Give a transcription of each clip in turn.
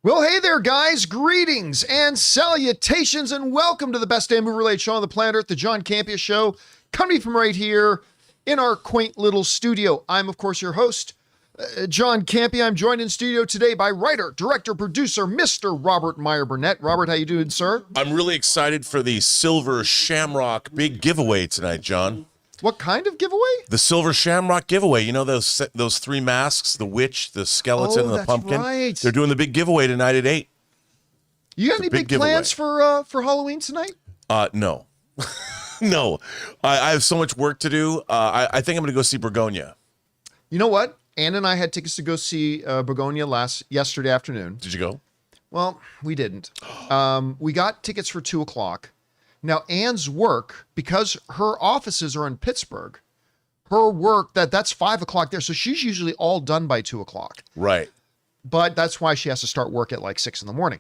Well, hey there, guys. Greetings and salutations, and welcome to the best damn movie-related show on the planet Earth, the John Campea Show, coming from right here in our quaint little studio. I'm, of course, your host, John Campea. I'm joined in studio today by writer, director, producer, Mr. Robert Meyer Burnett. Robert, how you doing, sir? I'm really excited for the Silver Shamrock big giveaway tonight, John. What kind of giveaway? The Silver Shamrock giveaway. You know those three masks, the witch, the skeleton, and the pumpkin? Right. They're doing the big giveaway tonight at 8. You got any big plans for Halloween tonight? No. No. I have so much work to do. I think I'm going to go see Begonia. You know what? Ann and I had tickets to go see Begonia yesterday afternoon. Did you go? Well, we didn't. We got tickets for 2 o'clock. Now, Ann's work, because her offices are in Pittsburgh, her work, that's 5 o'clock there. So she's usually all done by 2 o'clock. Right. But that's why she has to start work at like 6 in the morning.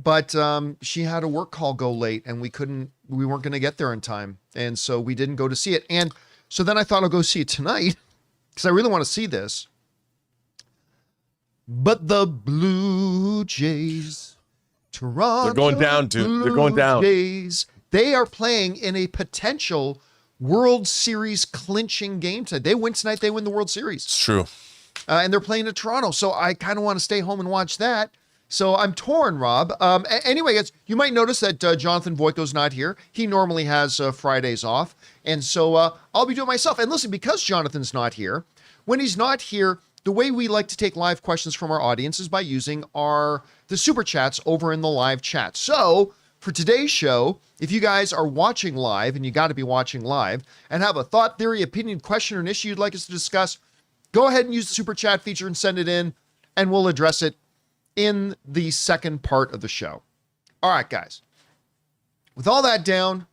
But she had a work call go late and we weren't going to get there in time. And so we didn't go to see it. And so then I thought I'll go see it tonight because I really want to see this. But the Blue Jays, Toronto, They're going down, dude. They're going down. Jays, they are playing in a potential World Series clinching game tonight. They win tonight, they win the World Series. It's true. And they're playing in Toronto. So I kind of want to stay home and watch that. So I'm torn, Rob. Anyway, you might notice that Jonathan Voico's not here. He normally has Fridays off. And so I'll be doing myself. And listen, because Jonathan's not here, when he's not here, the way we like to take live questions from our audience is by using the super chats over in the live chat. So for today's show, if you guys are watching live, and you got to be watching live, and have a thought, theory, opinion, question, or an issue you'd like us to discuss, go ahead and use the super chat feature and send it in, and we'll address it in the second part of the show. All right, guys. With all that down,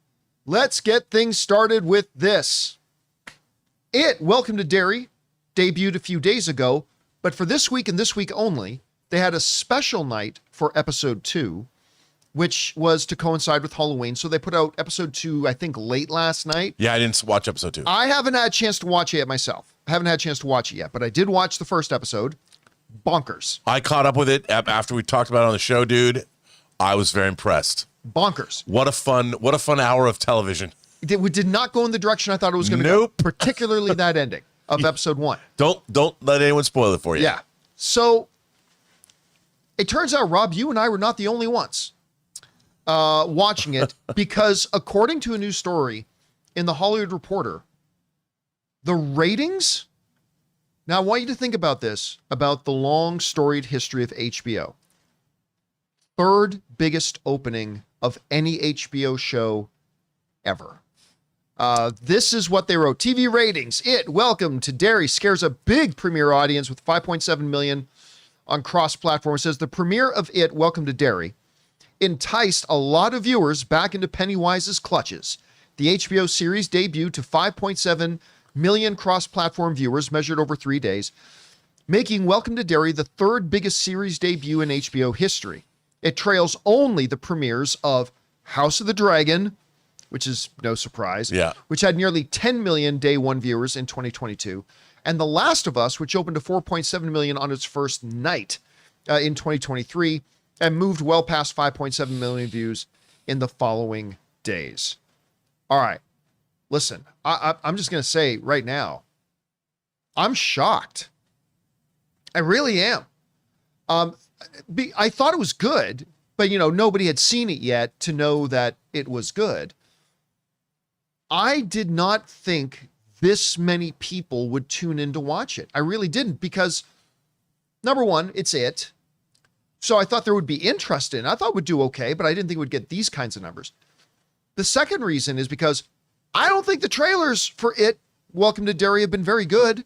let's get things started with this. Welcome to Derry debuted a few days ago, but for this week and this week only, they had a special night for episode 2, which was to coincide with Halloween. So they put out episode 2, I think, late last night. Yeah, I didn't watch episode 2. I haven't had a chance to watch it yet myself. I haven't had a chance to watch it yet, but I did watch the first episode. Bonkers. I caught up with it after we talked about it on the show, dude. I was very impressed. Bonkers. What a fun hour of television. We did not go in the direction I thought it was going to Nope. go, particularly that ending of episode 1. Don't let anyone spoil it for you. Yeah. So it turns out, Rob, you and I were not the only ones watching it because according to a new story in the Hollywood Reporter, the ratings. Now I want you to think about this, about the long storied history of HBO. 3rd biggest opening of any HBO show ever. This is what they wrote. TV ratings. Welcome to Derry scares a big premiere audience with 5.7 million on cross-platform. It says the premiere of Welcome to Derry enticed a lot of viewers back into Pennywise's clutches. The HBO series debuted to 5.7 million cross-platform viewers measured over 3 days, making Welcome to Derry the 3rd biggest series debut in HBO history. It trails only the premieres of House of the Dragon, which is no surprise, which had nearly 10 million day one viewers in 2022, and The Last of Us, which opened to 4.7 million on its first night in 2023, and moved well past 5.7 million views in the following days. All right, listen, I'm just going to say right now, I'm shocked. I really am. I thought it was good, but nobody had seen it yet to know that it was good. I did not think this many people would tune in to watch it. I really didn't, because number one, it's it. So I thought there would be interest in it. I thought it would do okay, but I didn't think it would get these kinds of numbers. The second reason is because I don't think the trailers for Welcome to Derry have been very good.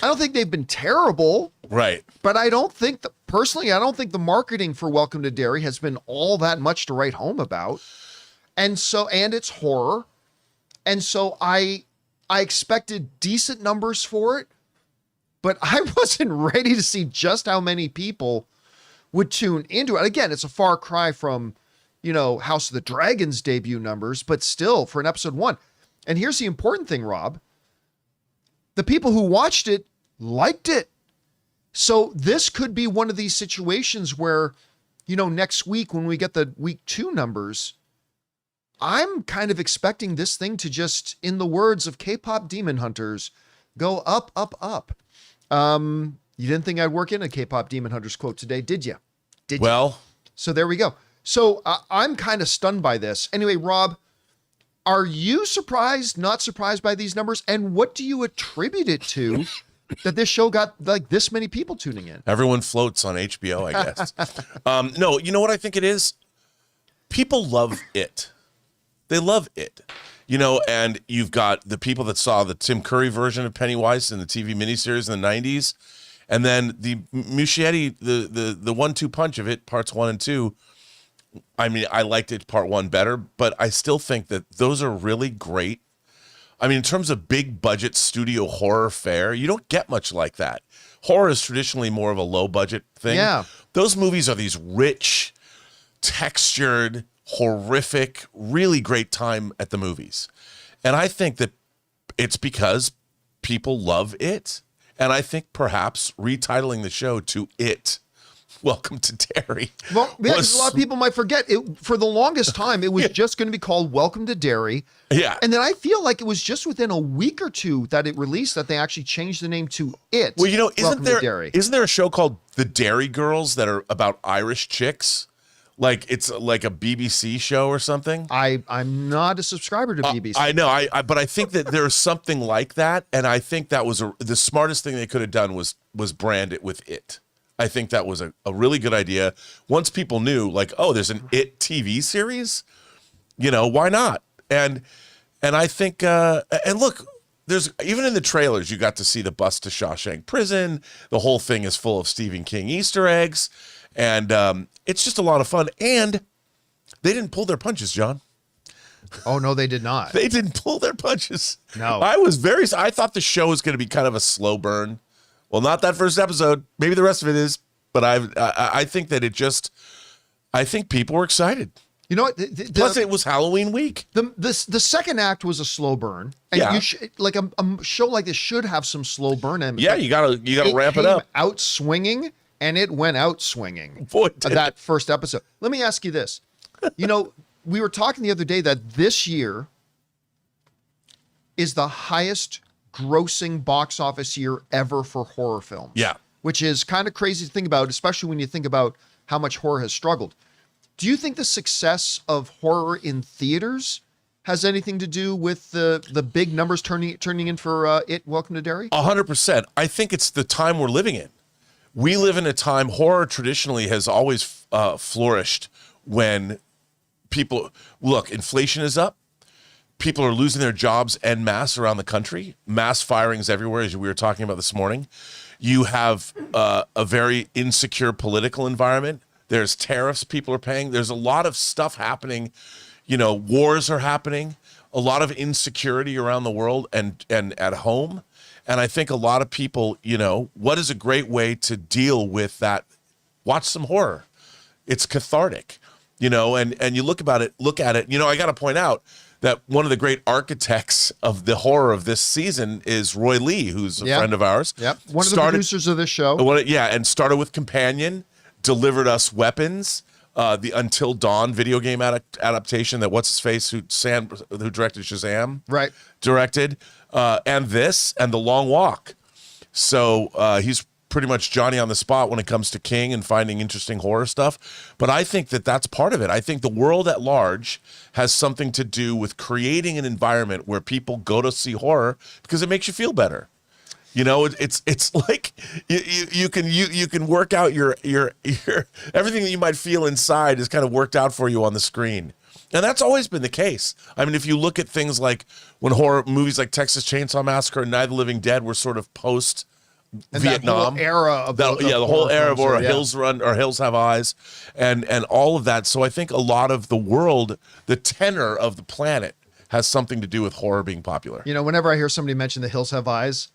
I don't think they've been terrible. Right. But I don't think personally, I don't think the marketing for Welcome to Derry has been all that much to write home about. And it's horror. And so I expected decent numbers for it, but I wasn't ready to see just how many people would tune into it. Again, it's a far cry from, House of the Dragon's debut numbers, but still for an episode 1. And here's the important thing, Rob. The people who watched it liked it. So this could be one of these situations where, next week when we get the week 2 numbers, I'm kind of expecting this thing to just, in the words of K-pop demon hunters, go up, up, up. You didn't think I'd work in a K-pop demon hunters quote today, did you? Well, so there we go. So I'm kind of stunned by this. Anyway, Rob, are you surprised, not surprised by these numbers? And what do you attribute it to that this show got like this many people tuning in? Everyone floats on HBO, I guess. No, you know what I think it is? People love it. They love it. And you've got the people that saw the Tim Curry version of Pennywise in the TV miniseries in the 90s. And then the Muschietti, the 1-2 punch of it, parts 1 and 2. I mean, I liked it part 1 better, but I still think that those are really great. I mean, in terms of big budget studio horror fare, you don't get much like that. Horror is traditionally more of a low budget thing. Yeah. Those movies are these rich, textured, horrific, really great time at the movies. And I think that it's because people love it. And I think perhaps retitling the show to It, Welcome to Derry. Well, yeah, 'cause a lot of people might forget it. For the longest time, it was just going to be called Welcome to Derry. Yeah. And then I feel like it was just within a week or two that it released that they actually changed the name to It. Well, Welcome to Derry. isn't there a show called The Derry Girls that are about Irish chicks? Like it's like a BBC show or something. I'm not a subscriber to BBC. I know, but I think that there's something like that, and I think that was the smartest thing they could have done was brand it with It. I think that was a really good idea. Once people knew, like, oh, there's an It TV series, why not? And I think, and look, there's even in the trailers, you got to see the bus to Shawshank Prison. The whole thing is full of Stephen King Easter eggs. And it's just a lot of fun. And they didn't pull their punches, John. Oh, no, they did not. They didn't pull their punches. No. I thought the show was going to be kind of a slow burn. Well, not that first episode. Maybe the rest of it is. But I think that I think people were excited. You know what? Plus, it was Halloween week. The second act was a slow burn. And Yeah. you like a show like this should have some slow burn. And Yeah, you gotta ramp it up. Out swinging, and it went out swinging. Boy, did that first episode. Let me ask you this. We were talking the other day that this year is the highest grossing box office year ever for horror films. Yeah. Which is kind of crazy to think about, especially when you think about how much horror has struggled. Do you think the success of horror in theaters has anything to do with the big numbers turning in for It, Welcome to Derry? 100%. I think it's the time we're living in. We live in a time, horror traditionally has always flourished when people, look, inflation is up. People are losing their jobs en masse around the country. Mass firings everywhere, as we were talking about this morning. You have a very insecure political environment. There's tariffs people are paying. There's a lot of stuff happening. Wars are happening. A lot of insecurity around the world and at home. And I think a lot of people, what is a great way to deal with that? Watch some horror. It's cathartic, and you look at it. I got to point out that one of the great architects of the horror of this season is Roy Lee, who's a friend of ours. Yep. One of the producers of this show. And started with Companion, delivered us Weapons, the Until Dawn video game adaptation that what's-his-face, who directed Shazam, right, directed, and this, and The Long Walk. So he's pretty much Johnny on the spot when it comes to King and finding interesting horror stuff. But I think that that's part of it. I think the world at large has something to do with creating an environment where people go to see horror because it makes you feel better. It's like you can work out your everything that you might feel inside is kind of worked out for you on the screen. And that's always been the case. I mean, if you look at things like when horror movies like Texas Chainsaw Massacre and Night of the Living Dead were sort of post Vietnam that whole era of the whole era of horror, Hills Run or Hills Have Eyes and all of that. So I think a lot of the world, the tenor of the planet has something to do with horror being popular. Whenever I hear somebody mention The Hills Have Eyes,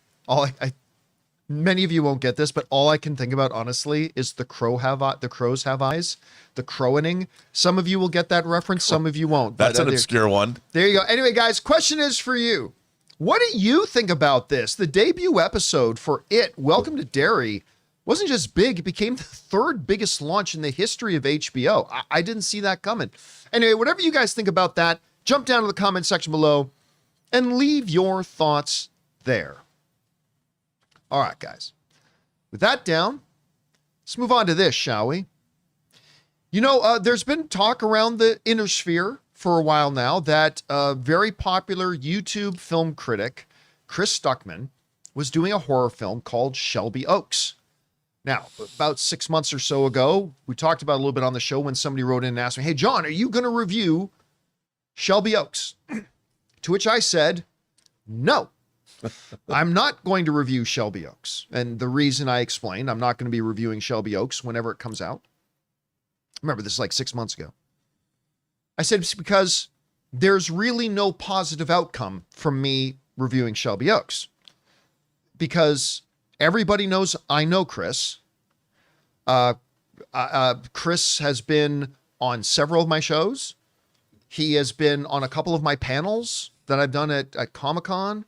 many of you won't get this, but all I can think about honestly is the crows have eyes, the crowing. Some of you will get that reference, some of you won't. That's an obscure one. There you go. Anyway, guys, question is for you. What do you think about this? The debut episode for It, Welcome to Derry, Wasn't just big, it became the third biggest launch in the history of HBO. I didn't see that coming. Anyway, whatever you guys think about that, jump down to the comment section below and leave your thoughts there. All right, guys. With that down, let's move on to this, shall we? You know, there's been talk around the inner sphere for a while now that a very popular YouTube film critic, Chris Stuckman, was doing a horror film called Shelby Oaks. Now, about 6 months or so ago, we talked about it a little bit on the show when somebody wrote in and asked me, hey, John, are you going to review Shelby Oaks? To which I said, no, I'm not going to review Shelby Oaks. And the reason I explained, I'm not going to be reviewing Shelby Oaks whenever it comes out. Remember, this is like 6 months ago. I said it's because there's really no positive outcome from me reviewing Shelby Oaks. Because everybody knows I know Chris. Chris has been on several of my shows. He has been on a couple of my panels that I've done at Comic-Con.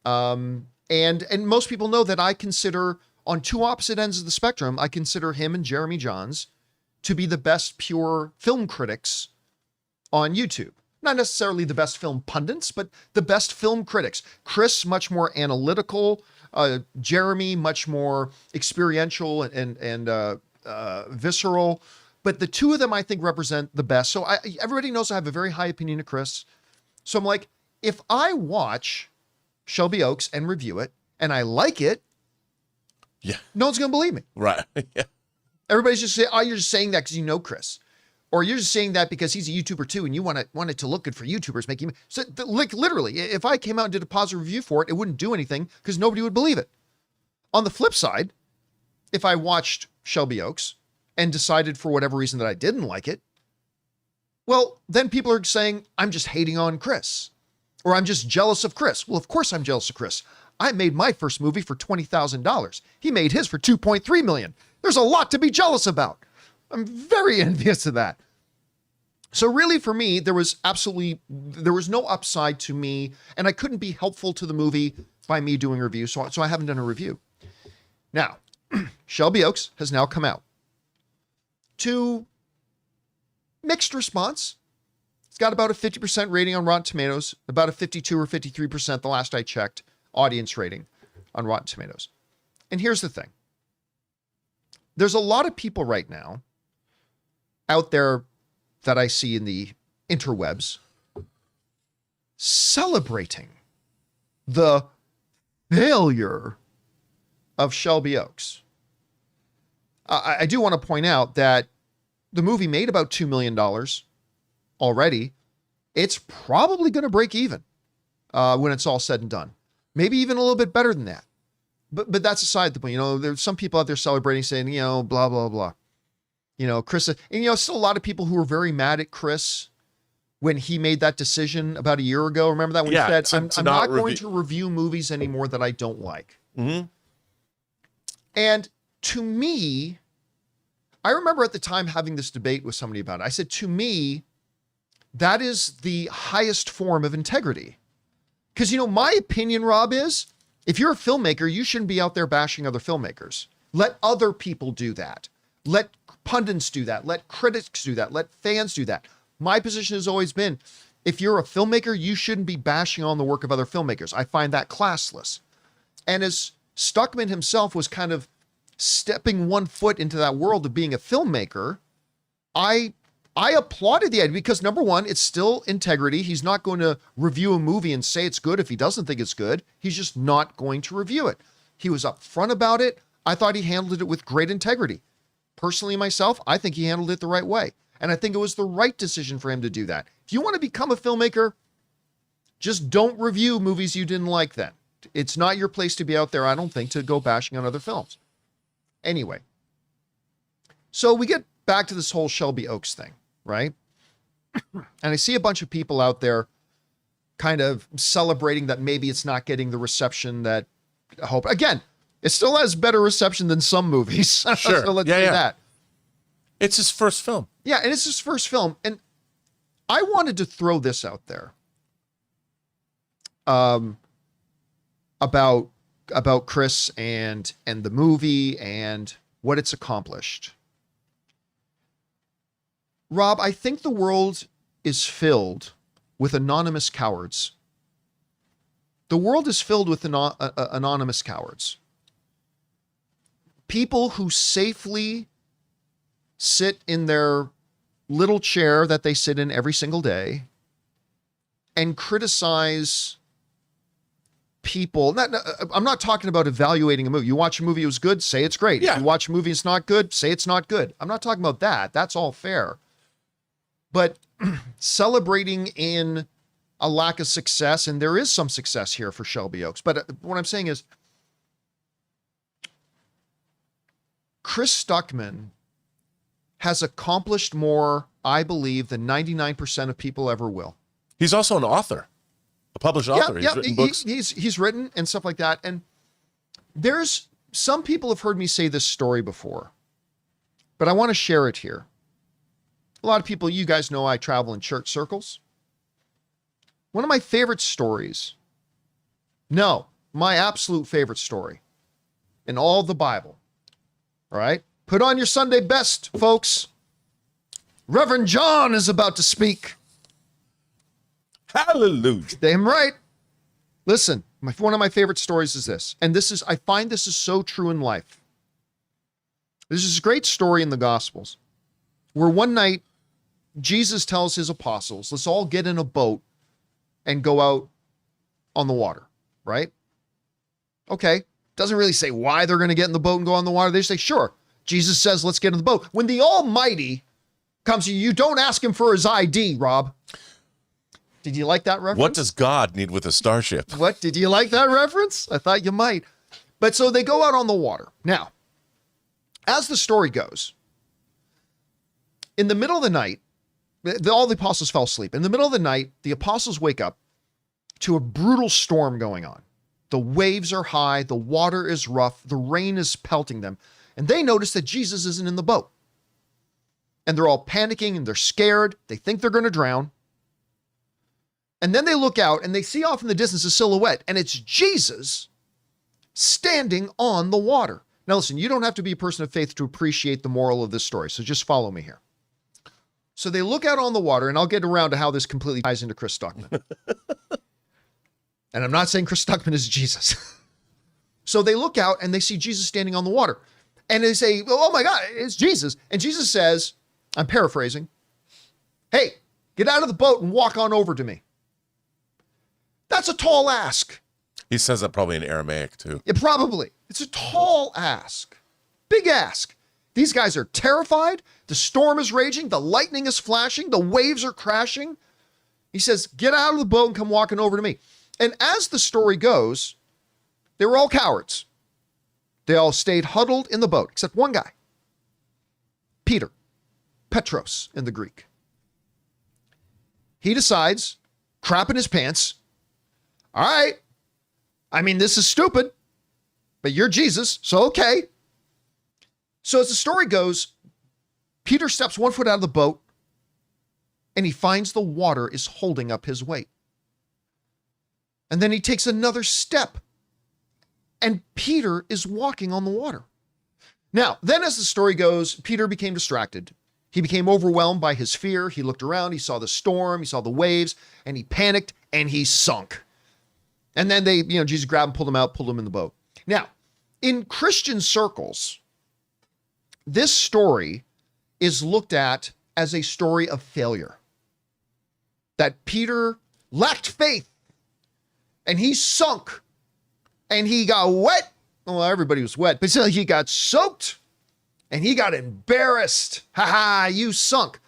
And most people know that I consider, on two opposite ends of the spectrum, I consider him and Jeremy Johns to be the best pure film critics on YouTube. Not necessarily the best film pundits, but the best film critics. Chris, much more analytical. Jeremy, much more experiential and visceral. But the two of them, I think, represent the best. So everybody knows I have a very high opinion of Chris. So I'm like, if I watch Shelby Oaks and review it, and I like it, yeah, no one's going to believe me. Right. Yeah. Everybody's just saying, oh, you're just saying that because you know Chris. Or you're just saying that because he's a YouTuber too, and you want it to look good for YouTubers, making so like literally, if I came out and did a positive review for it, it wouldn't do anything because nobody would believe it. On the flip side, if I watched Shelby Oaks and decided for whatever reason that I didn't like it, well, then people are saying I'm just hating on Chris, or I'm just jealous of Chris. Well, of course I'm jealous of Chris. I made my first movie for $20,000. He made his for $2.3 million. There's a lot to be jealous about. I'm very envious of that. So really for me, there was no upside to me, and I couldn't be helpful to the movie by me doing a review. So I haven't done a review. Now, Shelby Oaks has now come out to mixed response. It's got about a 50% rating on Rotten Tomatoes, about a 52 or 53% the last I checked audience rating on Rotten Tomatoes. And here's the thing. There's a lot of people right now out there that I see in the interwebs celebrating the failure of Shelby Oaks. I do want to point out that the movie made about $2 million already. It's probably going to break even when it's all said and done. Maybe even a little bit better than that. But that's aside the point. You know, there's some people out there celebrating, saying, you know, blah, blah, blah. You know, Chris, and you know, still a lot of people who were very mad at Chris when he made that decision about a year ago. Remember that when he said, I'm not going to review movies anymore that I don't like. Mm-hmm. And to me, I remember at the time having this debate with somebody about it. I said, to me, that is the highest form of integrity. Because, you know, my opinion, Rob, is if you're a filmmaker, you shouldn't be out there bashing other filmmakers. Let other people do that. Let pundits do that. Let critics do that. Let fans do that. My position has always been, if you're a filmmaker, you shouldn't be bashing on the work of other filmmakers. I find that classless. And as Stuckman himself was kind of stepping one foot into that world of being a filmmaker, I applauded the idea because, number one, it's still integrity. He's not going to review a movie and say it's good if he doesn't think it's good. He's just not going to review it. He was upfront about it. I thought he handled it with great integrity. Personally, myself, I think he handled it the right way. And I think it was the right decision for him to do that. If you want to become a filmmaker, just don't review movies you didn't like then. It's not your place to be out there, I don't think, to go bashing on other films. Anyway, so we get back to this whole Shelby Oaks thing, right? And I see a bunch of people out there kind of celebrating that maybe it's not getting the reception that I hope. Again, it still has better reception than some movies. Sure. So let's say that. It's his first film. Yeah, and it's his first film. And I wanted to throw this out there about about Chris and the movie and what it's accomplished. Rob, I think the world is filled with anonymous cowards. The world is filled with anonymous cowards. People who safely sit in their little chair that they sit in every single day and criticize people. I'm not talking about evaluating a movie. You watch a movie, it was good, say it's great. Yeah. If you watch a movie, it's not good, say it's not good. I'm not talking about that. That's all fair. But celebrating in a lack of success, and there is some success here for Shelby Oaks. But what I'm saying is, Chris Stuckman has accomplished more, I believe, than 99% of people ever will. He's also an author, a published author. He's written books. He's written and stuff like that. And there's some people have heard me say this story before, but I want to share it here. A lot of people, you guys know I travel in church circles. One of my favorite stories, no, my absolute favorite story in all the Bible. All right? Put on your Sunday best, folks. Reverend John is about to speak. Hallelujah. Damn right. Listen, one of my favorite stories is this. And I find this is so true in life. This is a great story in the Gospels where one night Jesus tells his apostles, let's all get in a boat and go out on the water, right? Okay. Doesn't really say why they're going to get in the boat and go on the water. They say, sure. Jesus says, let's get in the boat. When the Almighty comes to you, you don't ask him for his ID, Rob. Did you like that reference? What does God need with a starship? What? Did you like that reference? I thought you might. But so they go out on the water. Now, as the story goes, in the middle of the night, all the apostles fell asleep. In the middle of the night, the apostles wake up to a brutal storm going on. The waves are high, the water is rough, the rain is pelting them, and they notice that Jesus isn't in the boat. And they're all panicking and they're scared. They think they're going to drown. And then they look out and they see off in the distance a silhouette, and it's Jesus standing on the water. Now listen, you don't have to be a person of faith to appreciate the moral of this story, so just follow me here. So they look out on the water, and I'll get around to how this completely ties into Chris Stuckman. And I'm not saying Chris Stuckman is Jesus. So they look out and they see Jesus standing on the water. And they say, oh my God, it's Jesus. And Jesus says, I'm paraphrasing, hey, get out of the boat and walk on over to me. That's a tall ask. He says that probably in Aramaic too. Yeah, probably. It's a tall ask. Big ask. These guys are terrified. The storm is raging. The lightning is flashing. The waves are crashing. He says, get out of the boat and come walking over to me. And as the story goes, they were all cowards. They all stayed huddled in the boat, except one guy, Peter, Petros in the Greek. He decides, crap in his pants, all right, I mean, this is stupid, but you're Jesus, so okay. So as the story goes, Peter steps 1 foot out of the boat, and he finds the water is holding up his weight. And then he takes another step, and Peter is walking on the water. Now, then as the story goes, Peter became distracted. He became overwhelmed by his fear. He looked around, he saw the storm, he saw the waves, and he panicked, and he sunk. And then Jesus grabbed him, pulled him out, pulled him in the boat. Now, in Christian circles, this story is looked at as a story of failure. That Peter lacked faith, and he sunk, and he got wet. Well, everybody was wet, but still he got soaked, and he got embarrassed. Ha ha, you sunk.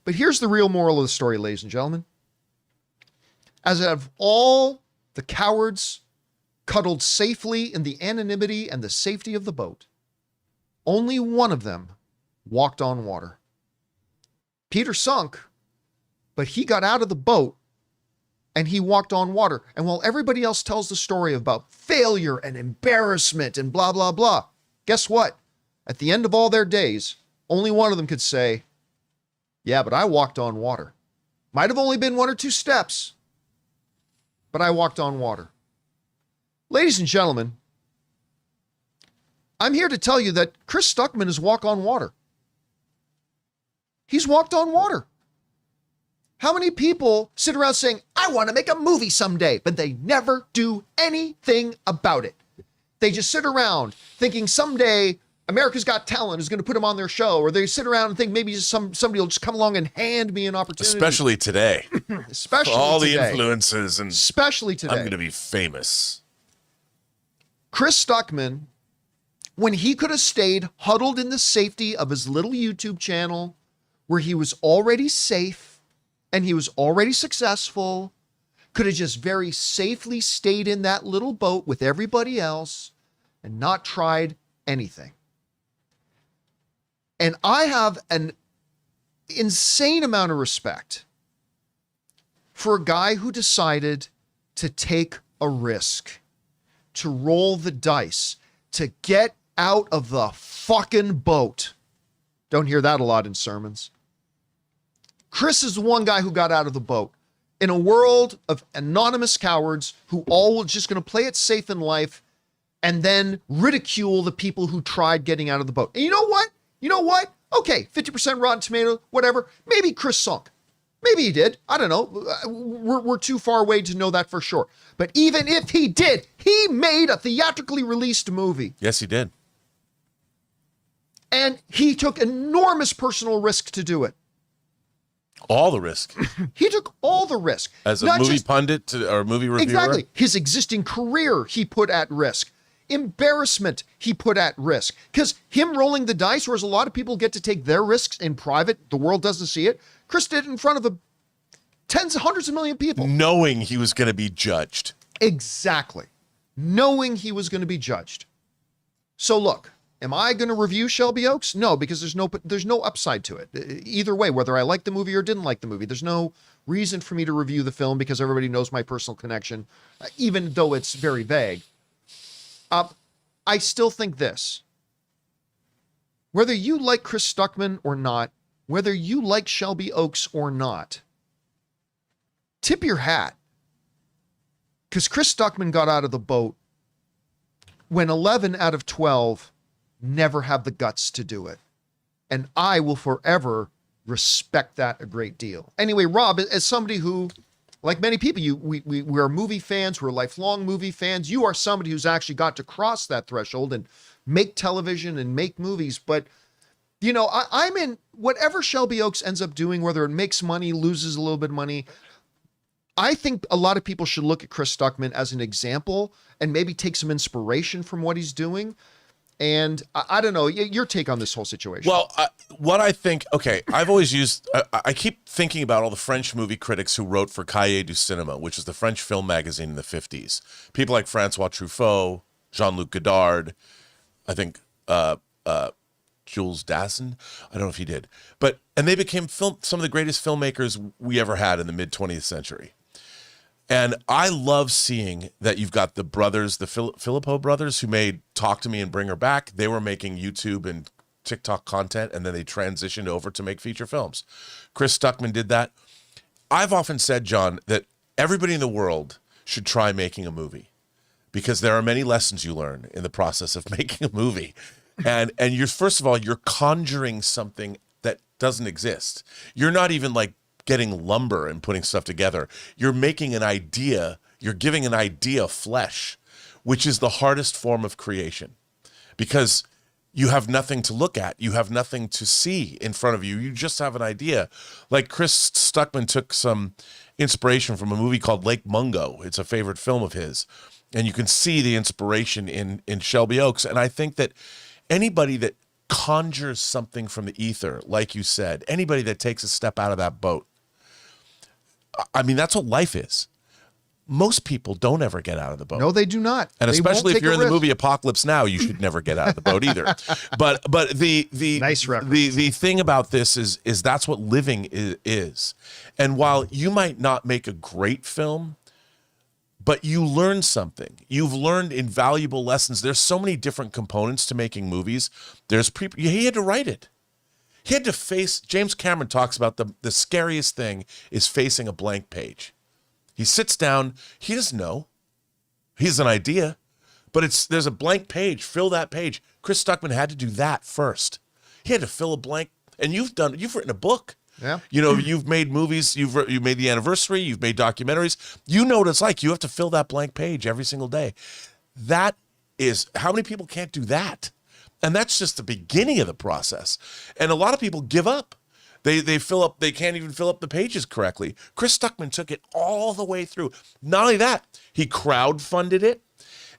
But here's the real moral of the story, ladies and gentlemen. As out of all the cowards cuddled safely in the anonymity and the safety of the boat, only one of them walked on water. Peter sunk, but he got out of the boat and he walked on water. And while everybody else tells the story about failure and embarrassment and blah, blah, blah, guess what? At the end of all their days, only one of them could say, yeah, but I walked on water. Might have only been 1 or 2 steps, but I walked on water. Ladies and gentlemen, I'm here to tell you that Chris Stuckman has walked on water. He's walked on water. How many people sit around saying, I want to make a movie someday, but they never do anything about it? They just sit around thinking someday America's Got Talent is going to put them on their show, or they sit around and think maybe somebody will just come along and hand me an opportunity. Especially today. Especially all today. the influences, and especially today. I'm going to be famous. Chris Stuckman, when he could have stayed huddled in the safety of his little YouTube channel, where he was already safe and he was already successful, could have just very safely stayed in that little boat with everybody else and not tried anything. And I have an insane amount of respect for a guy who decided to take a risk, to roll the dice, to get out of the fucking boat. Don't hear that a lot in sermons. Chris is the one guy who got out of the boat. In a world of anonymous cowards who all were just going to play it safe in life and then ridicule the people who tried getting out of the boat. And you know what? You know what? Okay, 50% Rotten Tomato, whatever. Maybe Chris sunk. Maybe he did. I don't know. We're too far away to know that for sure. But even if he did, he made a theatrically released movie. Yes, he did. And he took enormous personal risk to do it. All the risk. He took all the risk. As a movie pundit or movie reviewer? Exactly. His existing career he put at risk. Embarrassment he put at risk. Because him rolling the dice, whereas a lot of people get to take their risks in private, the world doesn't see it, Chris did it in front of tens, hundreds of million people. Knowing he was going to be judged. Exactly. Knowing he was going to be judged. So look, am I going to review Shelby Oaks? No, because there's no upside to it. Either way, whether I like the movie or didn't like the movie, there's no reason for me to review the film because everybody knows my personal connection, even though it's very vague. I still think this. Whether you like Chris Stuckman or not, whether you like Shelby Oaks or not, tip your hat. Because Chris Stuckman got out of the boat when 11 out of 12 never have the guts to do it. And I will forever respect that a great deal. Anyway, Rob, as somebody who, like many people, we're movie fans, we're lifelong movie fans. You are somebody who's actually got to cross that threshold and make television and make movies. But, you know, I'm in whatever Shelby Oaks ends up doing, whether it makes money, loses a little bit of money. I think a lot of people should look at Chris Stuckman as an example and maybe take some inspiration from what he's doing. And I don't know, your take on this whole situation. Well, what I think, okay, I've always used, I keep thinking about all the French movie critics who wrote for Cahiers du Cinéma, which is the French film magazine in the 50s. People like Francois Truffaut, Jean-Luc Godard, I think Jules Dassin, I don't know if he did. And they became some of the greatest filmmakers we ever had in the mid-20th century. And I love seeing that you've got the brothers, the Philippou brothers, who made Talk to Me and Bring Her Back. They were making YouTube and TikTok content, and then they transitioned over to make feature films. Chris Stuckman did that. I've often said, John, that everybody in the world should try making a movie because there are many lessons you learn in the process of making a movie. And you're, first of all, you're conjuring something that doesn't exist. You're not even like getting lumber and putting stuff together. You're making an idea. You're giving an idea flesh, which is the hardest form of creation because you have nothing to look at. You have nothing to see in front of you. You just have an idea. Like Chris Stuckman took some inspiration from a movie called Lake Mungo. It's a favorite film of his. And you can see the inspiration in Shelby Oaks. And I think that anybody that conjures something from the ether, like you said, anybody that takes a step out of that boat, I mean, that's what life is. Most people don't ever get out of the boat. No, they do not. And they especially if you're in the movie Apocalypse Now, you should never get out of the boat either. But the nice reference. The thing about this is that's what living is. And while you might not make a great film, but you learn something. You've learned invaluable lessons. There's so many different components to making movies. He had to write it. He had to face, James Cameron talks about the scariest thing is facing a blank page. He sits down, he doesn't know. He has an idea, but there's a blank page. Fill that page. Chris Stuckman had to do that first. He had to fill a blank. And you've written a book. Yeah. You know, you've made movies, you've made The Anniversary, you've made documentaries. You know what it's like. You have to fill that blank page every single day. That is, how many people can't do that? And that's just the beginning of the process. And a lot of people give up. They can't even fill up the pages correctly. Chris Stuckman took it all the way through. Not only that, he crowdfunded it.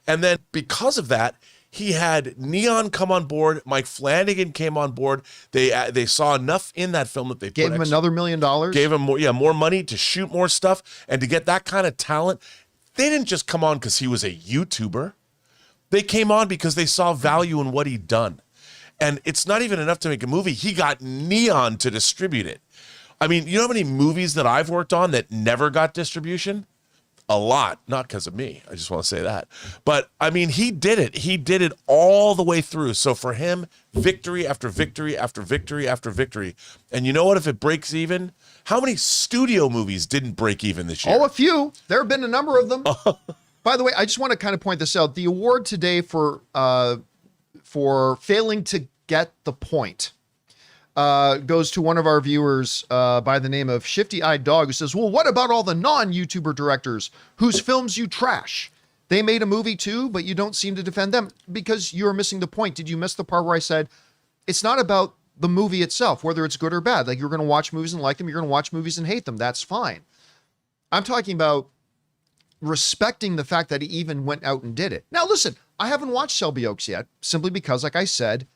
And then because of that, he had Neon come on board. Mike Flanagan came on board. They saw enough in that film that they Gave him another $1 million. Gave him more money to shoot more stuff and to get that kind of talent. They didn't just come on because he was a YouTuber. They came on because they saw value in what he'd done. And it's not even enough to make a movie. He got Neon to distribute it. I mean, you know how many movies that I've worked on that never got distribution? A lot. Not because of me. I just want to say that. But, I mean, he did it. He did it all the way through. So for him, victory after victory after victory after victory. And you know what? If it breaks even, how many studio movies didn't break even this year? Oh, a few. There have been a number of them. By the way, I just want to kind of point this out. The award today for failing to get the point goes to one of our viewers by the name of Shifty Eyed Dog, who says, well, what about all the non-YouTuber directors whose films you trash? They made a movie too, but you don't seem to defend them because you're missing the point. Did you miss the part where I said it's not about the movie itself, whether it's good or bad? Like, you're going to watch movies and like them. You're going to watch movies and hate them. That's fine. I'm talking about respecting the fact that he even went out and did it. Now, listen, I haven't watched Shelby Oaks yet, simply because, like I said,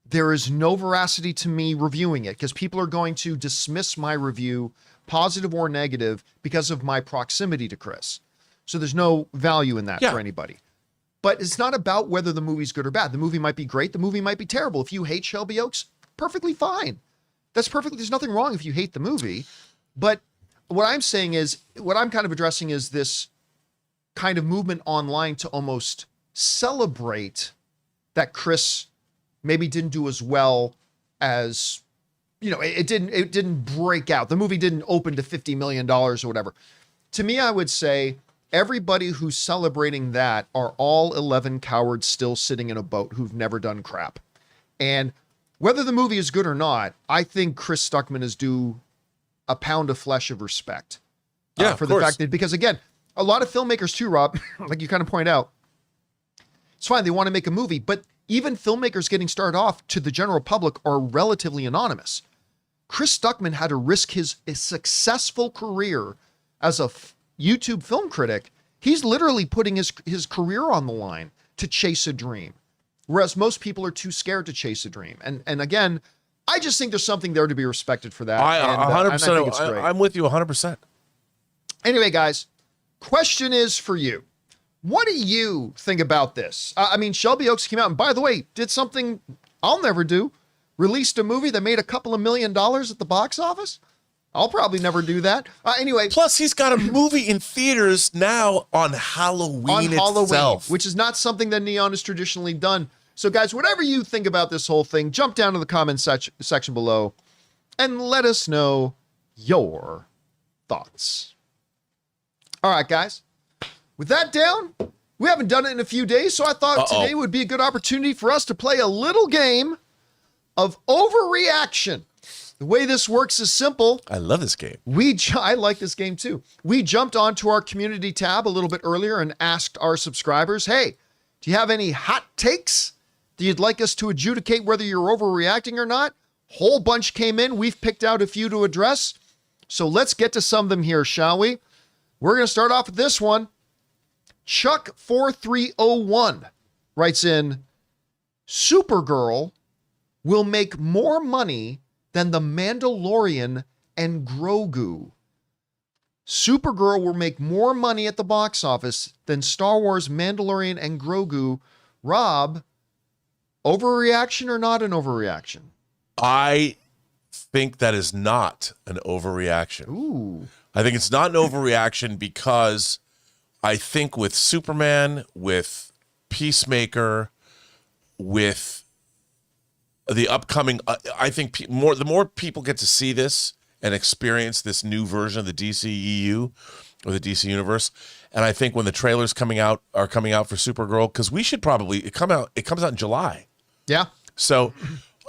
there is no veracity to me reviewing it because people are going to dismiss my review, positive or negative, because of my proximity to Chris. So there's no value in that for anybody. But it's not about whether the movie's good or bad. The movie might be great. The movie might be terrible. If you hate Shelby Oaks, perfectly fine. That's perfectly, there's nothing wrong if you hate the movie. But what I'm saying is, what I'm kind of addressing is this kind of movement online to almost celebrate that Chris maybe didn't do as well as, you know, it didn't break out. The movie didn't open to $50 million or whatever. To me, I would say everybody who's celebrating that are all 11 cowards still sitting in a boat who've never done crap. And whether the movie is good or not, I think Chris Stuckman is due a pound of flesh of respect. For the fact that, because again, a lot of filmmakers too, Rob, like you kind of point out, it's fine, they want to make a movie, but even filmmakers getting started off to the general public are relatively anonymous. Chris Stuckman had to risk his successful career as a YouTube film critic. He's literally putting his career on the line to chase a dream, whereas most people are too scared to chase a dream. And again, I just think there's something there to be respected for that. 100%. I'm with you 100%. Anyway, guys, question is for you. What do you think about this? I mean, Shelby Oaks came out and, by the way, did something I'll never do. Released a movie that made a couple of $1 million at the box office. I'll probably never do that. Anyway. Plus, he's got a movie in theaters now on Halloween itself. Which is not something that Neon has traditionally done. So, guys, whatever you think about this whole thing, jump down to the comment section below and let us know your thoughts. All right, guys. With that down, we haven't done it in a few days, so I thought today would be a good opportunity for us to play a little game of overreaction. The way this works is simple. I love this game. I like this game too. We jumped onto our community tab a little bit earlier and asked our subscribers, hey, do you have any hot takes that you'd like us to adjudicate whether you're overreacting or not? Whole bunch came in. We've picked out a few to address. So let's get to some of them here, shall we? We're going to start off with this one. Chuck4301 writes in, Supergirl will make more money than The Mandalorian and Grogu. Supergirl will make more money at the box office than Star Wars, Mandalorian, and Grogu. Rob, overreaction or not an overreaction? I think that is not an overreaction. Ooh. I think it's not an overreaction because I think with Superman, with Peacemaker, with the upcoming, I think the more people get to see this and experience this new version of the DCEU or the DC universe, and I think when the trailers are coming out for Supergirl, because we should probably it comes out in July. Yeah. So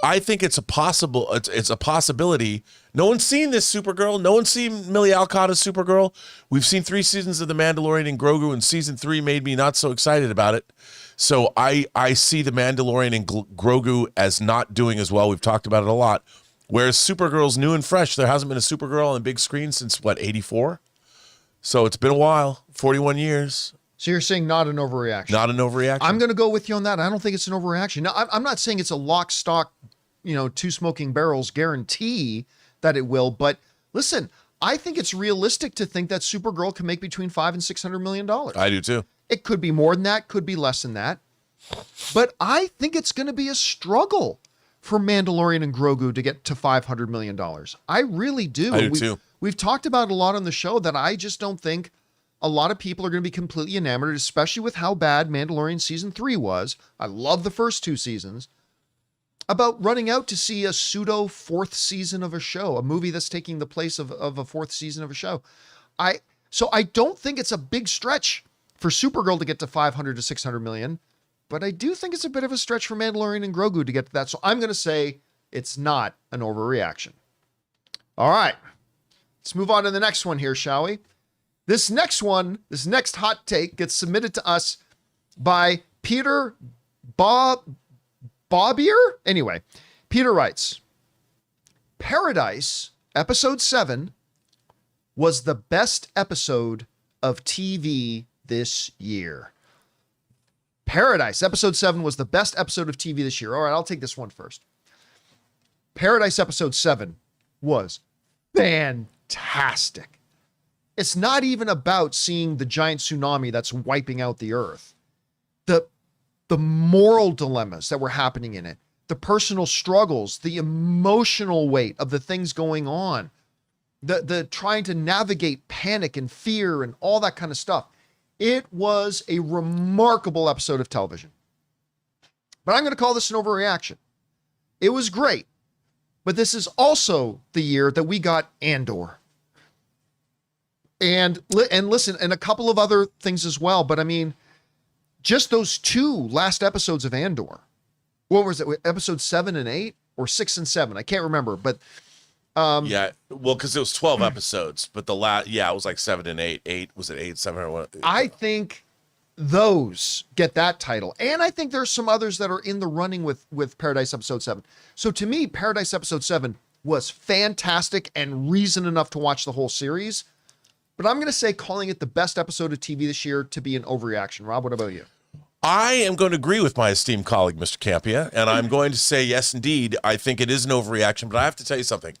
I think it's a possibility. No one's seen this Supergirl. No one's seen Millie Alcotta's Supergirl. We've seen 3 seasons of The Mandalorian and Grogu, and season 3 made me not so excited about it. So I see The Mandalorian and Grogu as not doing as well. We've talked about it a lot. Whereas Supergirl's new and fresh. There hasn't been a Supergirl on the big screen since, 84? So it's been a while, 41 years. So you're saying not an overreaction? Not an overreaction. I'm going to go with you on that. I don't think it's an overreaction. Now, I'm not saying it's a lock, stock, 2 smoking barrels guarantee that it will. But listen, I think it's realistic to think that Supergirl can make between $500 and $600 million. I do too. It could be more than that, could be less than that. But I think it's going to be a struggle for Mandalorian and Grogu to get to $500 million. I really do. I do too. We've talked about it a lot on the show that I just don't think a lot of people are going to be completely enamored, especially with how bad Mandalorian season 3 was. I love the first 2 seasons. About running out to see a pseudo 4th season of a show, a movie that's taking the place of a 4th season of a show. So I don't think it's a big stretch for Supergirl to get to 500 to 600 million, but I do think it's a bit of a stretch for Mandalorian and Grogu to get to that. So I'm going to say it's not an overreaction. All right, let's move on to the next one here, shall we? This next hot take gets submitted to us by Peter Bobbier? Anyway, Peter writes, Paradise, episode 7, was the best episode of TV this year. Paradise, episode 7, was the best episode of TV this year. All right, I'll take this one first. Paradise, episode 7, was fantastic. It's not even about seeing the giant tsunami that's wiping out the earth. The moral dilemmas that were happening in it, the personal struggles, the emotional weight of the things going on, the trying to navigate panic and fear and all that kind of stuff. It was a remarkable episode of television. But I'm going to call this an overreaction. It was great, but this is also the year that we got Andor. And listen, and a couple of other things as well. But I mean, just those 2 last episodes of Andor. What was it? Episode 7 and 8 or 6 and 7? I can't remember, but yeah, well, because it was 12 episodes, but it was like 7 and 8. 8 was it 8, 7 or what? I think those get that title, and I think there's some others that are in the running with Paradise episode 7. So to me, Paradise episode 7 was fantastic and reason enough to watch the whole series. But I'm going to say calling it the best episode of TV this year to be an overreaction. Rob, what about you? I am going to agree with my esteemed colleague, Mr. Campea, and I'm going to say, yes, indeed, I think it is an overreaction, but I have to tell you something.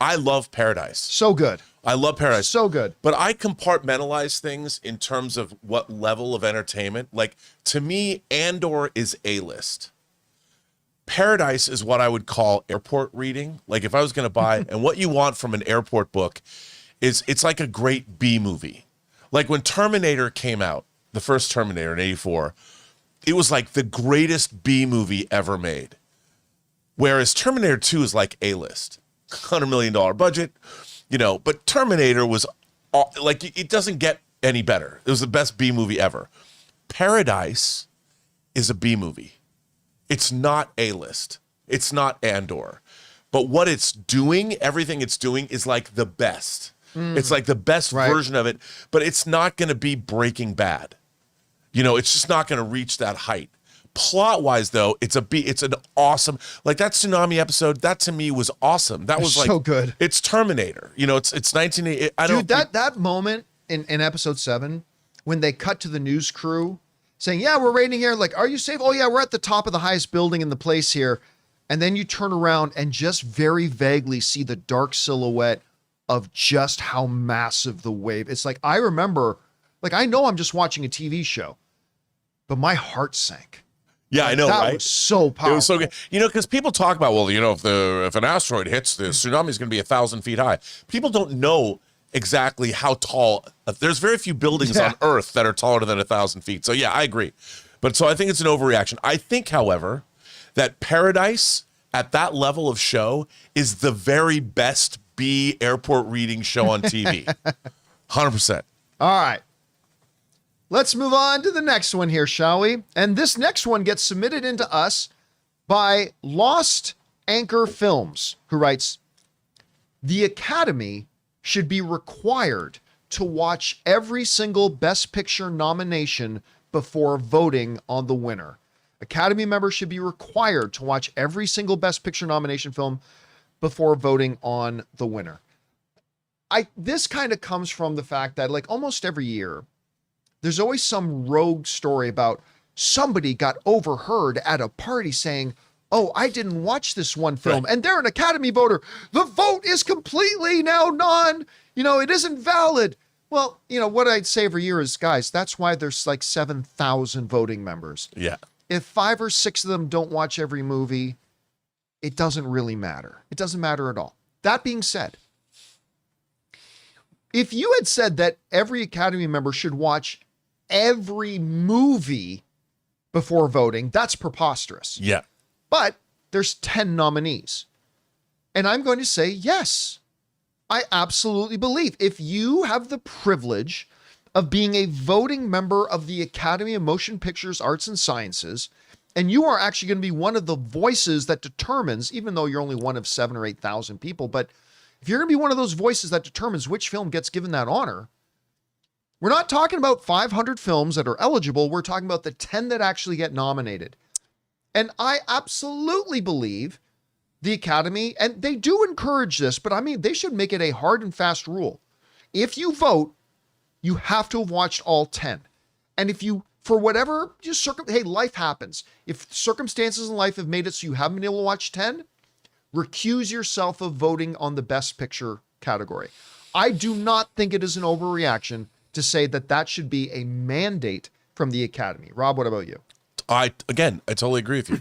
I love Paradise. So good. I love Paradise. So good. But I compartmentalize things in terms of what level of entertainment. Like, to me, Andor is A-list. Paradise is what I would call airport reading. Like, if I was going to buy, and what you want from an airport book is it's like a great B movie. Like when Terminator came out, the first Terminator in 84, it was like the greatest B movie ever made. Whereas Terminator 2 is like A-list. $100 million budget, but Terminator was like, it doesn't get any better. It was the best B movie ever. Paradise is a B movie. It's not A-list. It's not Andor. But what it's doing, everything it's doing is like the best. It's like the best version of it, but it's not going to be Breaking Bad. It's just not going to reach that height. Plot-wise, though, it's an awesome, like that tsunami episode, that to me was awesome. That was like so good. It's Terminator. It's 1980. Dude, that moment in episode 7 when they cut to the news crew saying, "Yeah, we're raiding here. Like, are you safe? Oh yeah, we're at the top of the highest building in the place here." And then you turn around and just very vaguely see the dark silhouette of just how massive the wave. It's like, I remember, like, I know I'm just watching a TV show, but my heart sank. Yeah, I know, that right? Was so powerful. It was so good. Because people talk about, well, if an asteroid hits, the tsunami is going to be 1,000 feet high. People don't know exactly how tall. There's very few buildings on Earth that are taller than 1,000 feet. So yeah, I agree. But so I think it's an overreaction. I think, however, that Paradise at that level of show is the very best B airport reading show on TV. 100%. All right. Let's move on to the next one here, shall we? And this next one gets submitted into us by Lost Anchor Films, who writes, the Academy should be required to watch every single Best Picture nomination before voting on the winner. Academy members should be required to watch every single Best Picture nomination film before voting on the winner. This kind of comes from the fact that, like, almost every year, there's always some rogue story about somebody got overheard at a party saying, oh, I didn't watch this one film, and they're an Academy voter. The vote is completely now it isn't valid. Well, what I'd say every year is, guys, that's why there's like 7,000 voting members. Yeah. If 5 or 6 of them don't watch every movie, it doesn't really matter. It doesn't matter at all. That being said, if you had said that every Academy member should watch every movie before voting, that's preposterous. Yeah. But there's 10 nominees. And I'm going to say, yes, I absolutely believe if you have the privilege of being a voting member of the Academy of Motion Pictures, Arts and Sciences, and you are actually going to be one of the voices that determines, even though you're only one of 7 or 8,000 people, but if you're going to be one of those voices that determines which film gets given that honor, we're not talking about 500 films that are eligible. We're talking about the 10 that actually get nominated. And I absolutely believe the Academy, and they do encourage this, but I mean, they should make it a hard and fast rule. If you vote, you have to have watched all 10. And if you, for whatever, hey, life happens. If circumstances in life have made it so you haven't been able to watch 10, recuse yourself of voting on the Best Picture category. I do not think it is an overreaction to say that that should be a mandate from the Academy. Rob, what about you? I totally agree with you.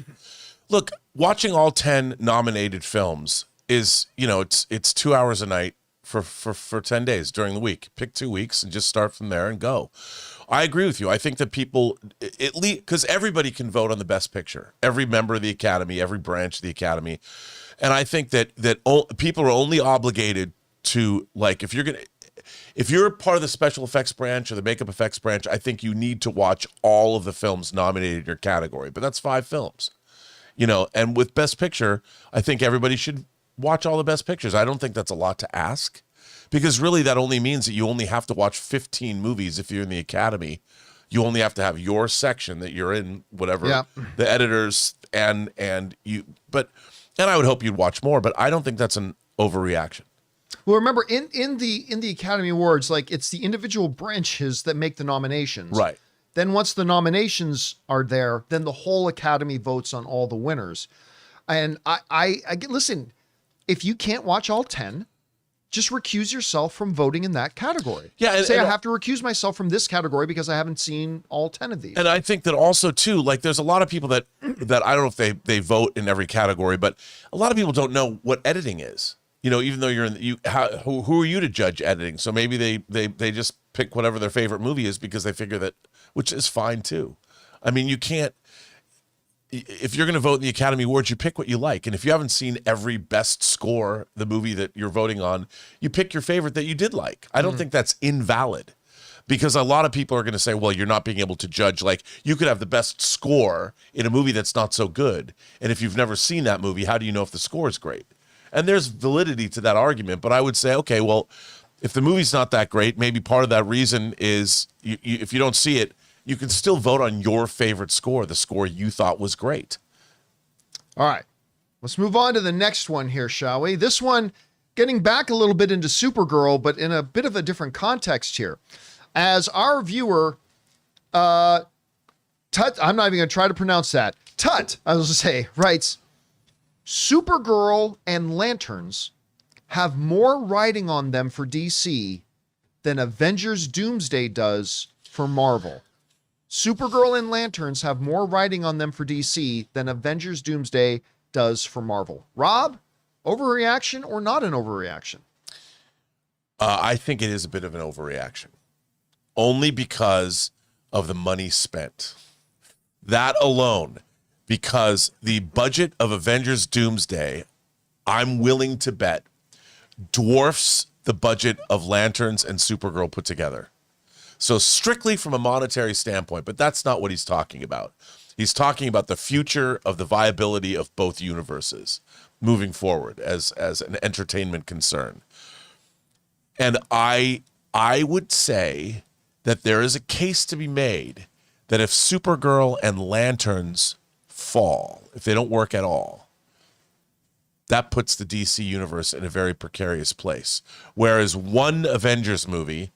Look, watching all 10 nominated films is, it's 2 hours a night for 10 days during the week. Pick 2 weeks and just start from there and go. I agree with you. I think that people, at least, because everybody can vote on the Best Picture, every member of the Academy, every branch of the Academy. And I think that people are only obligated to, like, if you're part of the special effects branch or the makeup effects branch, I think you need to watch all of the films nominated in your category. But that's 5 films, and with Best Picture, I think everybody should watch all the Best Pictures. I don't think that's a lot to ask, because really that only means that you only have to watch 15 movies if you're in the Academy. You only have to have your section that you're in, whatever, the editors and I would hope you'd watch more, but I don't think that's an overreaction. Well, remember, in the Academy Awards, like, it's the individual branches that make the nominations. Right. Then once the nominations are there, then the whole Academy votes on all the winners. And I listen, if you can't watch all 10, just recuse yourself from voting in that category. Yeah. And I have to recuse myself from this category because I haven't seen all 10 of these. And I think that also too, like, there's a lot of people that I don't know if they vote in every category, but a lot of people don't know what editing is. Even though you're who are you to judge editing? So maybe they just pick whatever their favorite movie is because they figure that, which is fine too. I mean, you can't, if you're going to vote in the Academy Awards, you pick what you like. And if you haven't seen every best score, the movie that you're voting on, you pick your favorite that you did like. I don't think that's invalid, because a lot of people are going to say, well, you're not being able to judge. Like, you could have the best score in a movie that's not so good. And if you've never seen that movie, how do you know if the score is great? And there's validity to that argument, but I would say, okay, well, if the movie's not that great, maybe part of that reason is if you don't see it, you can still vote on your favorite score, the score you thought was great. All right, let's move on to the next one here, shall we? This one, getting back a little bit into Supergirl, but in a bit of a different context here. As our viewer, Tut, I'm not even going to try to pronounce that. Tut, I was going to say, writes, Supergirl and Lanterns have more riding on them for DC than Avengers Doomsday does for Marvel. Supergirl and Lanterns have more riding on them for DC than Avengers Doomsday does for Marvel. Rob, overreaction or not an overreaction? I think it is a bit of an overreaction, only because of the money spent. That alone, because the budget of Avengers Doomsday, I'm willing to bet, dwarfs the budget of Lanterns and Supergirl put together. So strictly from a monetary standpoint, but that's not what he's talking about. He's talking about the future of the viability of both universes moving forward as an entertainment concern. And I would say that there is a case to be made that if Supergirl and Lanterns fall, if they don't work at all, that puts the DC universe in a very precarious place. Whereas one Avengers movie,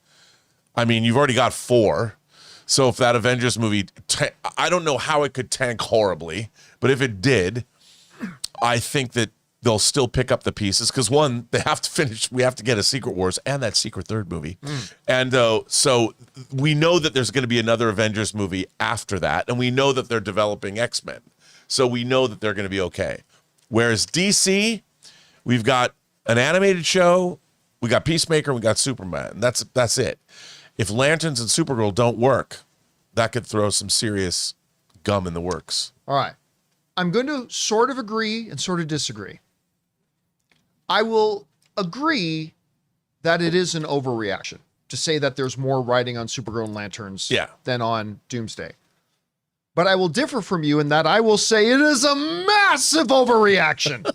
I mean, you've already got 4. So if that Avengers movie, I don't know how it could tank horribly, but if it did, I think that they'll still pick up the pieces because one, they have to finish. We have to get a Secret Wars and that Secret Third movie, and so we know that there's going to be another Avengers movie after that, and we know that they're developing X-Men, so we know that they're going to be okay. Whereas DC, we've got an animated show, we got Peacemaker, we got Superman. That's it. If Lanterns and Supergirl don't work, that could throw some serious gum in the works. All right. I'm going to sort of agree and sort of disagree. I will agree that it is an overreaction to say that there's more writing on Supergirl and Lanterns than on Doomsday. But I will differ from you in that I will say it is a massive overreaction.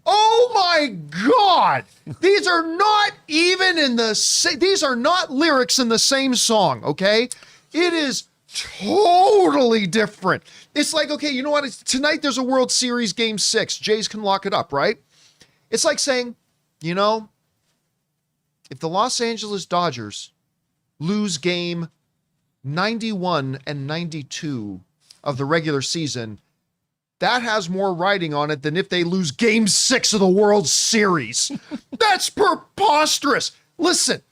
Oh my God. These are not even in the these are not lyrics in the same song, okay? It is totally different. It's like, okay, you know what? Tonight there's a World Series Game 6. Jays can lock it up, right? It's like saying, you know, if the Los Angeles Dodgers lose game 91 and 92 of the regular season, that has more writing on it than if they lose game 6 of the World Series. That's preposterous. Listen,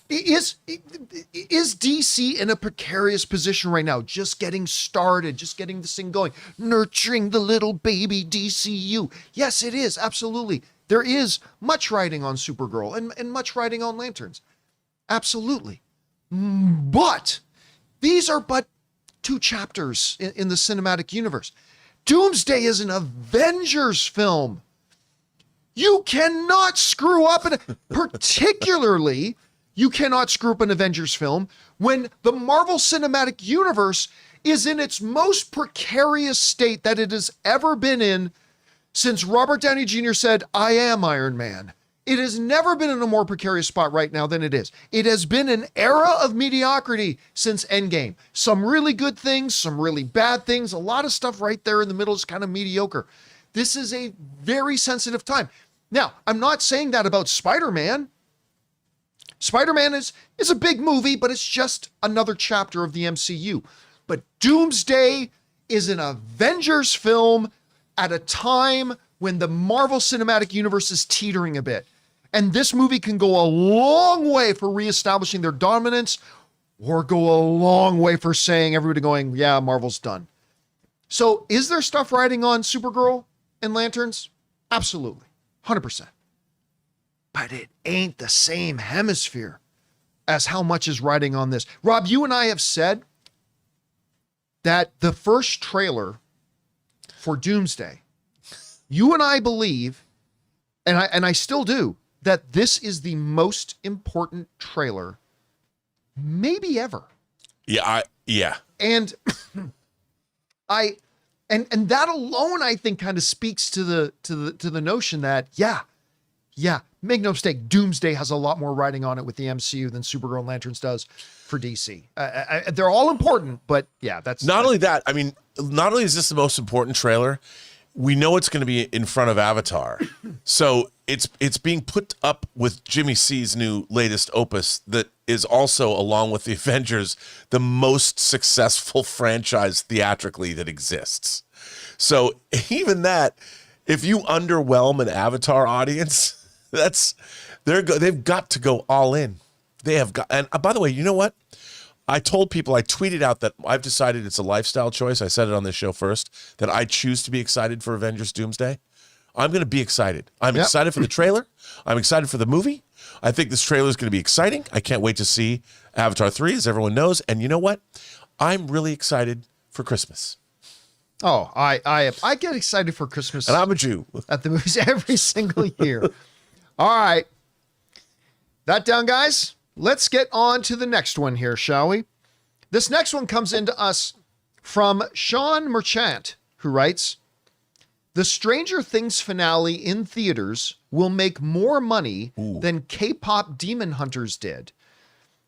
is DC in a precarious position right now? Just getting started, just getting this thing going, nurturing the little baby DCU. Yes, it is. Absolutely. There is much writing on Supergirl and much writing on Lanterns. Absolutely. But these are but 2 chapters in the cinematic universe. Doomsday is an Avengers film. You cannot screw up, particularly, you cannot screw up an Avengers film when the Marvel Cinematic Universe is in its most precarious state that it has ever been in since Robert Downey Jr. said, "I am Iron Man." It has never been in a more precarious spot right now than it is. It has been an era of mediocrity since Endgame. Some really good things, some really bad things, a lot of stuff right there in the middle is kind of mediocre. This is a very sensitive time. Now, I'm not saying that about Spider-Man. Spider-Man is a big movie, but it's just another chapter of the MCU. But Doomsday is an Avengers film at a time when the Marvel Cinematic Universe is teetering a bit. And this movie can go a long way for reestablishing their dominance or go a long way for saying everybody going, yeah, Marvel's done. So is there stuff riding on Supergirl and Lanterns? Absolutely. 100%. But it ain't the same hemisphere as how much is riding on this. Rob, you and I have said that the first trailer for Doomsday, you and I believe, and I still do, that this is the most important trailer maybe ever. Yeah. And and that alone, I think, kind of speaks to the notion that, yeah, make no mistake, Doomsday has a lot more writing on it with the MCU than Supergirl and Lanterns does for DC. They're all important, but yeah, that's not only that. I mean, not only is this the most important trailer, we know it's going to be in front of Avatar. So it's being put up with Jimmy C's new latest opus that is also, along with the Avengers, the most successful franchise theatrically that exists. So even that, if you underwhelm an Avatar audience, they've got to go all in. They have got, and by the way, you know what? I told people, I tweeted out that I've decided it's a lifestyle choice. I said it on this show first, that I choose to be excited for Avengers Doomsday. I'm going to be excited. I'm excited for the trailer. I'm excited for the movie. I think this trailer is going to be exciting. I can't wait to see Avatar 3, as everyone knows. And you know what? I'm really excited for Christmas. Oh, I get excited for Christmas. And I'm a Jew. At the movies every single year. All right. That down, guys. Let's get on to the next one here, shall we? This next one comes into us From Sean Merchant, who writes, the Stranger Things finale in theaters will make more money than K-pop Demon Hunters did.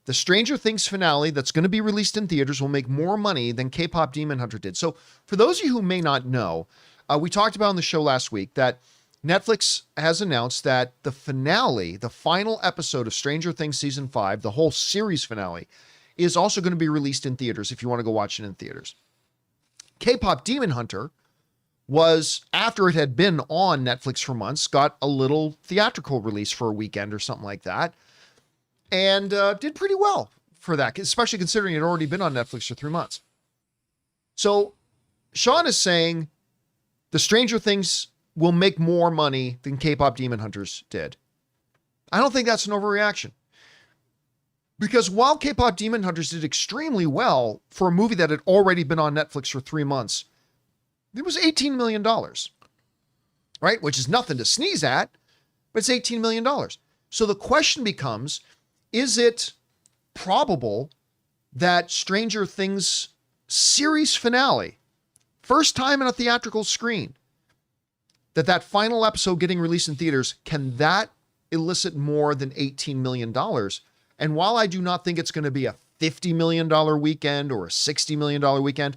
The Stranger Things finale that's going to be released in theaters will make more money than K-pop Demon Hunter did. So for those of you who may not know, we talked about on the show last week that Netflix has announced that the finale, the final episode of Stranger Things Season 5, the whole series finale, is also going to be released in theaters if you want to go watch it in theaters. K-pop Demon Hunter was, after it had been on Netflix for months, got a little theatrical release for a weekend or something like that, and did pretty well for that, especially considering it had already been on Netflix for 3 months. So Sean is saying the Stranger Things will make more money than K-pop Demon Hunters did. I don't think that's an overreaction. Because while K-pop Demon Hunters did extremely well for a movie that had already been on Netflix for 3 months, it was $18 million, right? Which is nothing to sneeze at, but it's $18 million. So the question becomes, is it probable that Stranger Things series finale, first time in a theatrical screen, that final episode getting released in theaters, can that elicit more than $18 million? And while I do not think it's going to be a $50 million weekend or a $60 million weekend,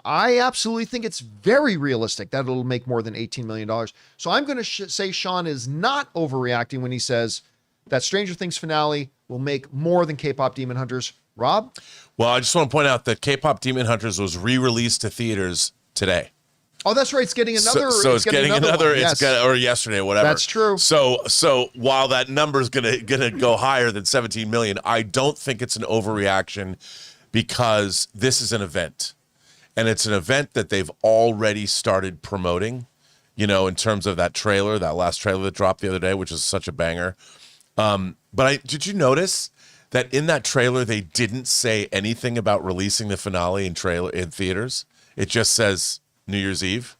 I absolutely think it's very realistic that it'll make more than $18 million. So I'm going to say Sean is not overreacting when he says that Stranger Things finale will make more than K-pop Demon Hunters. Rob? Well, I just want to point out that K-pop Demon Hunters was re-released to theaters today. Oh, that's right. It's getting another. So it's getting another. One. It's got, or yesterday, or whatever. That's true. So while that number is gonna go higher than 17 million, I don't think it's an overreaction because this is an event, and it's an event that they've already started promoting. You know, in terms of that trailer, that last trailer that dropped the other day, which is such a banger. But did you notice that in that trailer they didn't say anything about releasing the finale in theaters? It just says New Year's Eve.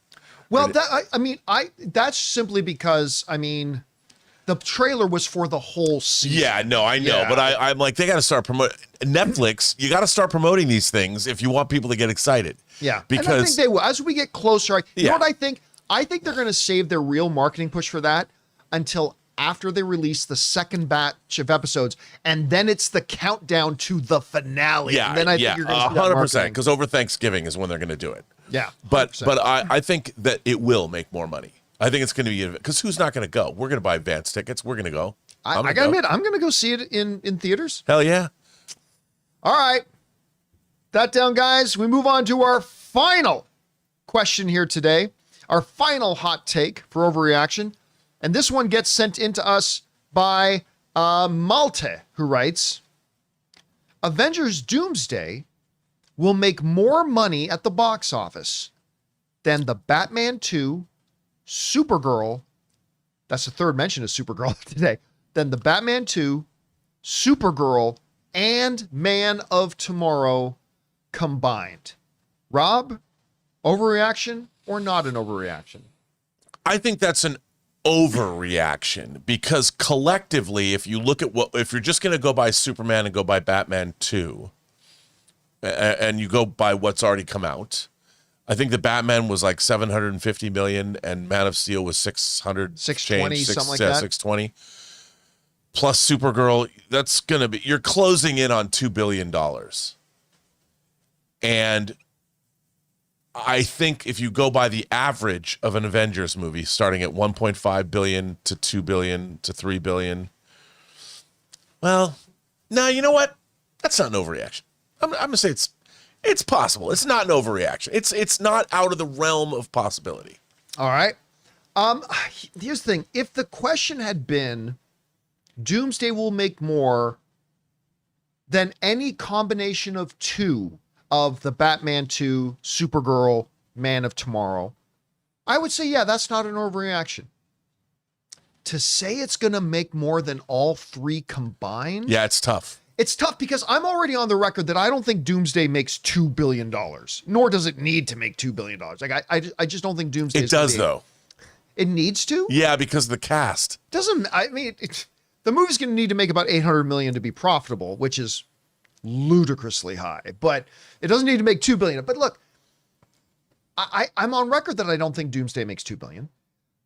Well, that's simply because, the trailer was for the whole season. Yeah, no, I know. Yeah. But I'm like, they got to start promoting. Netflix, you got to start promoting these things if you want people to get excited. Yeah. Because and I think they will. As we get closer, you know what I think? I think they're going to save their real marketing push for that until after they release the second batch of episodes, and then it's the countdown to the finale. Yeah, and then I think you're going to see 100%, because over Thanksgiving is when they're going to do it. Yeah, 100%. But I think that it will make more money. I think it's going to be, because who's not going to go? We're going to buy advance tickets. We're going to go. I got to admit, I'm going to go see it in theaters. Hell yeah. All right. That down, guys. We move on to our final question here today. Our final hot take for overreaction. And this one gets sent in to us by Malte, who writes, Avengers Doomsday will make more money at the box office than the Batman 2, Supergirl, that's the third mention of Supergirl today, than the Batman 2, Supergirl, and Man of Tomorrow combined. Rob, overreaction or not an overreaction? I think that's an overreaction because collectively, if you look at if you're just going to go by Superman and go by Batman 2, and you go by what's already come out, I think the Batman was like 750 million and Man of Steel was 620, something like that. 620. Plus Supergirl, that's going to be, you're closing in on $2 billion. And I think if you go by the average of an Avengers movie, starting at 1.5 billion to 2 billion to 3 billion, well, no, you know what? That's not an overreaction. I'm going to say it's possible. It's not an overreaction. It's not out of the realm of possibility. All right. Here's the thing. If the question had been, Doomsday will make more than any combination of two of the Batman 2, Supergirl, Man of Tomorrow, I would say, yeah, that's not an overreaction. To say it's going to make more than all three combined? Yeah, it's tough. It's tough because I'm already on the record that I don't think Doomsday makes $2 billion, nor does it need to make $2 billion. Like I just don't think Doomsday. It does though. It needs to. Yeah, because of the cast. The movie's going to need to make about $800 million to be profitable, which is ludicrously high, but it doesn't need to make $2 billion. But look, I'm on record that I don't think Doomsday makes $2 billion.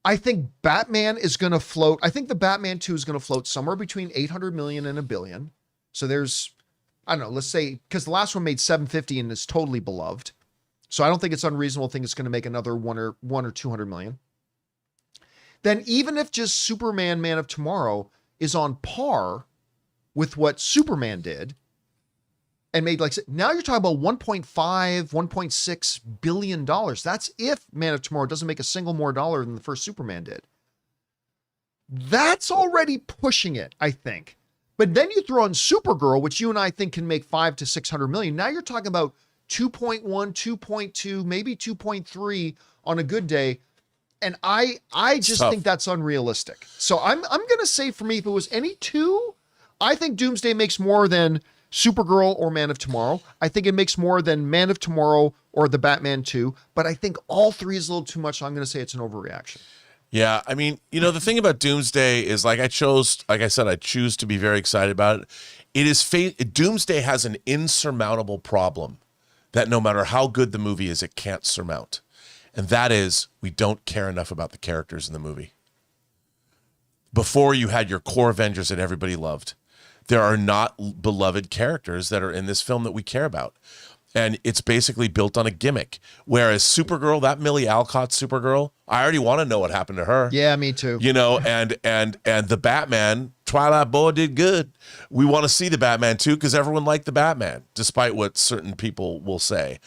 I think Batman is going to float. I think the Batman 2 is going to float somewhere between 800 million and $1 billion. So there's, I don't know, let's say, because the last one made 750 and is totally beloved. So I don't think it's unreasonable to think it's going to make another one or 200 million. Then even if just Superman Man of Tomorrow is on par with what Superman did and made, like, now you're talking about 1.5, 1.6 billion dollars. That's if Man of Tomorrow doesn't make a single more dollar than the first Superman did. That's already pushing it, I think. But then you throw in Supergirl, which you and I think can make 500 to 600 million. Now you're talking about 2.1, 2.2, maybe 2.3 on a good day. And I just think that's unrealistic. So I'm going to say, for me, if it was any two, I think Doomsday makes more than Supergirl or Man of Tomorrow. I think it makes more than Man of Tomorrow or the Batman 2. But I think all three is a little too much. So I'm going to say it's an overreaction. Yeah, I mean, you know, the thing about Doomsday is, like I said, I choose to be very excited about it. It is Doomsday has an insurmountable problem that no matter how good the movie is, it can't surmount. And that is, we don't care enough about the characters in the movie. Before, you had your core Avengers that everybody loved. There are not beloved characters that are in this film that we care about. And it's basically built on a gimmick. Whereas Supergirl, that Millie Alcott Supergirl, I already want to know what happened to her. Yeah, me too. You know, and the Batman, Twilight Boy did good. We want to see the Batman too, because everyone liked the Batman, despite what certain people will say.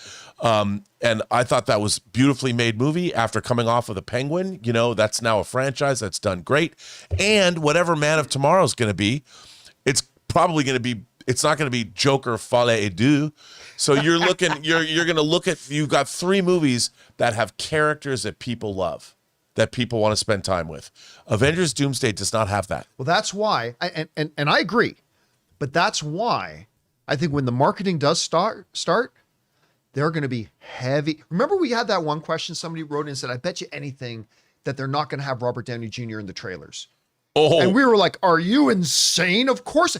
And I thought that was beautifully made movie after coming off of the Penguin. You know, that's now a franchise that's done great. And whatever Man of Tomorrow is going to be, it's probably going to be, it's not going to be Joker Folle et Deux. So you're looking, you're going to look at, you've got three movies that have characters that people love, that people want to spend time with. Avengers Doomsday does not have that. Well, that's why, and I agree, but that's why I think when the marketing does start, they're going to be heavy. Remember, we had that one question somebody wrote in and said, I bet you anything that they're not going to have Robert Downey Jr. in the trailers. Oh, and we were like, are you insane? Of course.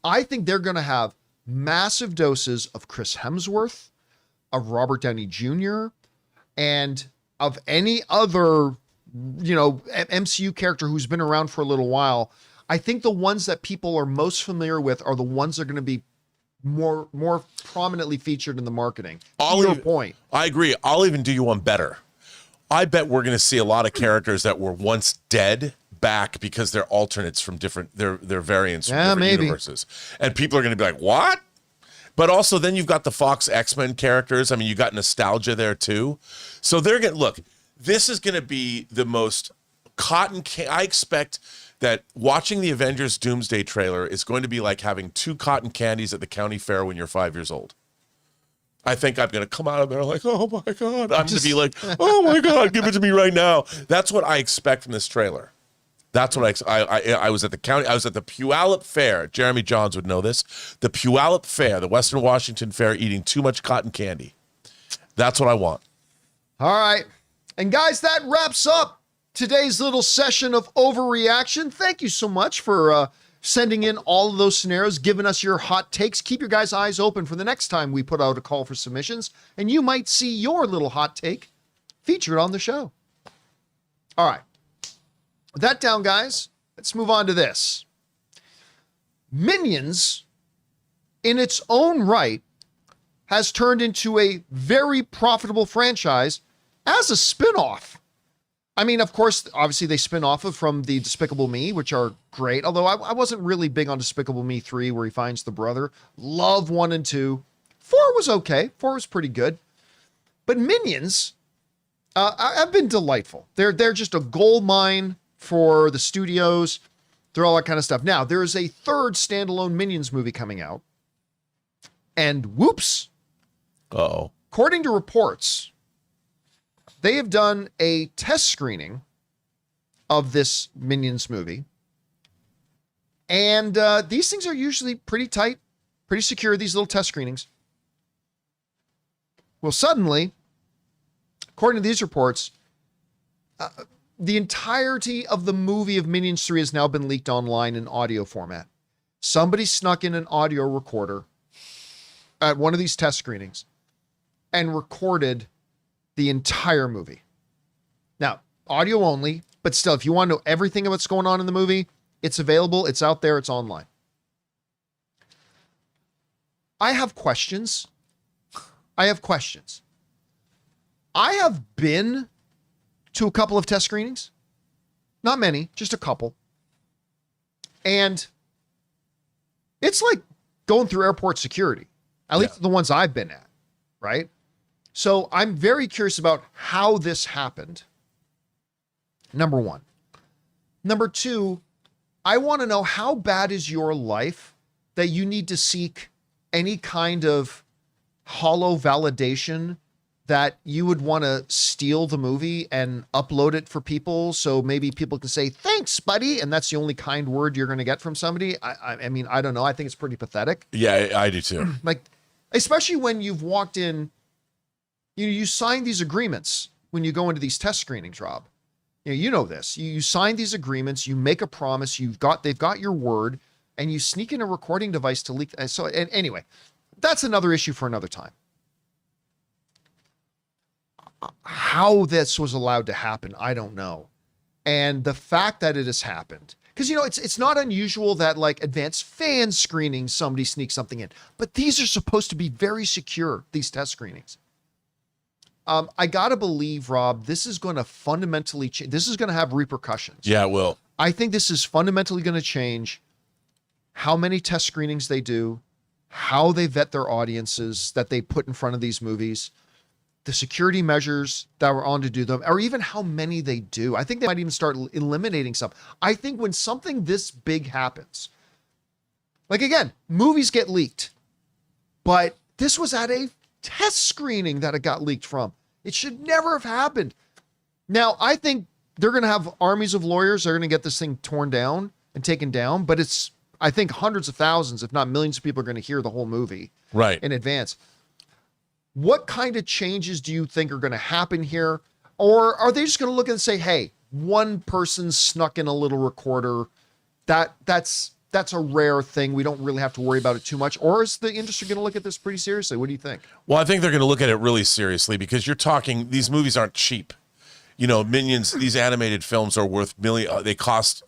I think they're going to have massive doses of Chris Hemsworth, of Robert Downey Jr., and of any other, you know, MCU character who's been around for a little while. I think the ones that people are most familiar with are the ones that are going to be more prominently featured in the marketing. To your point. I agree. I'll even do you one better. I bet we're going to see a lot of characters that were once dead back because they're alternates from different, they're variants from different universes. And people are going to be like, what? But also then you've got the Fox X-Men characters. I mean, you got nostalgia there too. So they're going to, look, this is going to be the most I expect that watching the Avengers Doomsday trailer is going to be like having 2 cotton candies at the county fair when you're 5 years old. I think I'm going to come out of there like, oh my God. I'm going to be like, oh my God, give it to me right now. That's what I expect from this trailer. That's what I was at the county. I was at the Puyallup Fair. Jeremy Johns would know this. The Puyallup Fair, the Western Washington Fair, eating too much cotton candy. That's what I want. All right. And guys, that wraps up today's little session of overreaction. Thank you so much for sending in all of those scenarios, giving us your hot takes. Keep your guys' eyes open for the next time we put out a call for submissions, and you might see your little hot take featured on the show. All right. With that down, guys, let's move on to this. Minions, in its own right, has turned into a very profitable franchise as a spinoff. I mean, of course, obviously they spin off from the Despicable Me, which are great. Although I wasn't really big on Despicable Me 3, where he finds the brother. Love 1 and 2. 4 was okay. 4 was pretty good. But Minions have been delightful. They're just a gold mine for the studios. They're all that kind of stuff. Now, there is a third standalone Minions movie coming out. And whoops. Uh-oh. According to reports, they have done a test screening of this Minions movie. And these things are usually pretty tight, pretty secure, these little test screenings. Well, suddenly, according to these reports, the entirety of the movie of Minions 3 has now been leaked online in audio format. Somebody snuck in an audio recorder at one of these test screenings and recorded the entire movie. Now, audio only, but still, if you want to know everything of what's going on in the movie, it's available, it's out there, it's online. I have questions. I have been to a couple of test screenings. Not many, just a couple. And it's like going through airport security, at least the ones I've been at, right? So I'm very curious about how this happened. Number one. Number two, I want to know how bad is your life that you need to seek any kind of hollow validation that you would want to steal the movie and upload it for people so maybe people can say, thanks, buddy. And that's the only kind word you're going to get from somebody. I mean, I don't know. I think it's pretty pathetic. Yeah, I do too. Like, especially when you've walked in, you sign these agreements when you go into these test screenings, Rob. You know this. You sign these agreements, you make a promise, they've got your word, and you sneak in a recording device to leak. So anyway, that's another issue for another time. How this was allowed to happen, I don't know. And the fact that it has happened, because it's not unusual that like advanced fan screenings, somebody sneaks something in, but these are supposed to be very secure, these test screenings. I gotta believe, Rob, this is going to fundamentally change. This is going to have repercussions. Yeah, it will. I think this is fundamentally going to change how many test screenings they do, how they vet their audiences that they put in front of these movies, the security measures that were on to do them, or even how many they do. I think they might even start eliminating some. I think when something this big happens, like again, movies get leaked, but this was at a test screening that it got leaked from. It should never have happened. Now, I think they're going to have armies of lawyers. They're going to get this thing torn down and taken down, but I think hundreds of thousands, if not millions of people are going to hear the whole movie in advance. What kind of changes do you think are going to happen here? Or are they just going to look and say, hey, one person snuck in a little recorder. That's a rare thing. We don't really have to worry about it too much. Or is the industry going to look at this pretty seriously? What do you think? Well, I think they're going to look at it really seriously because you're talking, these movies aren't cheap. Minions, these animated films are worth they cost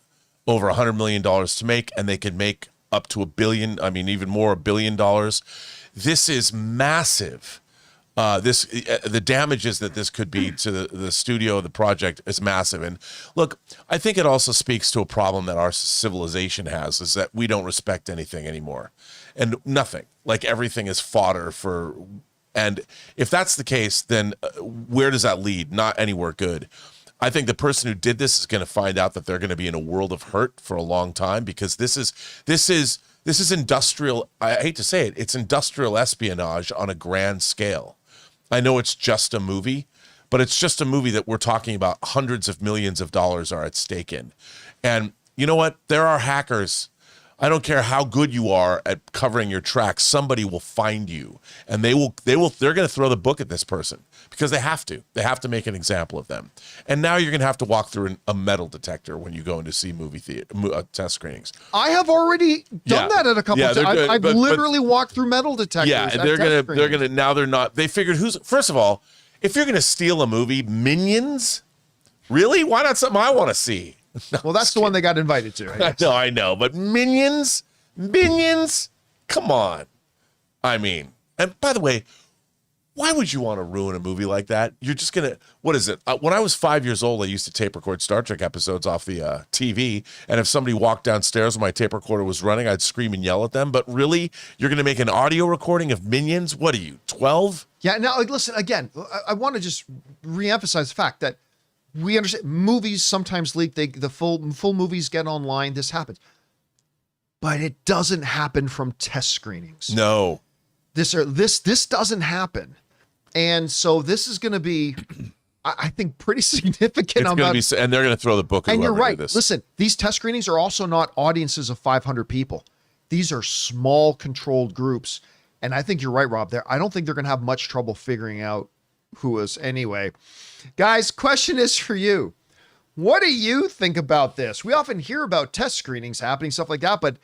over $100 million to make, and they can make up to $1 billion. I mean, even more, $1 billion. This is massive. The damages that this could be to the studio, the project is massive. And look, I think it also speaks to a problem that our civilization has, is that we don't respect anything anymore, and nothing, like everything is fodder for. And if that's the case, then where does that lead? Not anywhere good. I think the person who did this is going to find out that they're going to be in a world of hurt for a long time, because this is industrial. I hate to say it. It's industrial espionage on a grand scale. I know it's just a movie, but it's just a movie that we're talking about hundreds of millions of dollars are at stake in. And you know what? There are hackers. I don't care how good you are at covering your tracks. Somebody will find you, and they're going to throw the book at this person because they have to. They have to make an example of them. And now you're going to have to walk through a metal detector when you go in to see movie theater test screenings. I have already done that at a couple of times. I've literally walked through metal detectors. Yeah, they're going to now they're not. They figured first of all, if you're going to steal a movie, Minions, really? Why not something I want to see? No, well, that's the one they got invited to. I know, but Minions, come on. I mean, and by the way, why would you want to ruin a movie like that? You're just going to, what is it? When I was 5 years old, I used to tape record Star Trek episodes off the TV. And if somebody walked downstairs when my tape recorder was running, I'd scream and yell at them. But really, you're going to make an audio recording of Minions? What are you, 12? Yeah, now, listen, again, I want to just reemphasize the fact that we understand movies sometimes leak. The full movies get online. This happens, but it doesn't happen from test screenings. No, this doesn't happen, and so this is going to be, I think, pretty significant. It's going to be, and they're going to throw the book. At and you're right. Listen, these test screenings are also not audiences of 500 people. These are small, controlled groups, and I think you're right, Rob. I don't think they're going to have much trouble figuring out who is anyway. Guys, question is for you. What do you think about this? We often hear about test screenings happening, stuff like that, but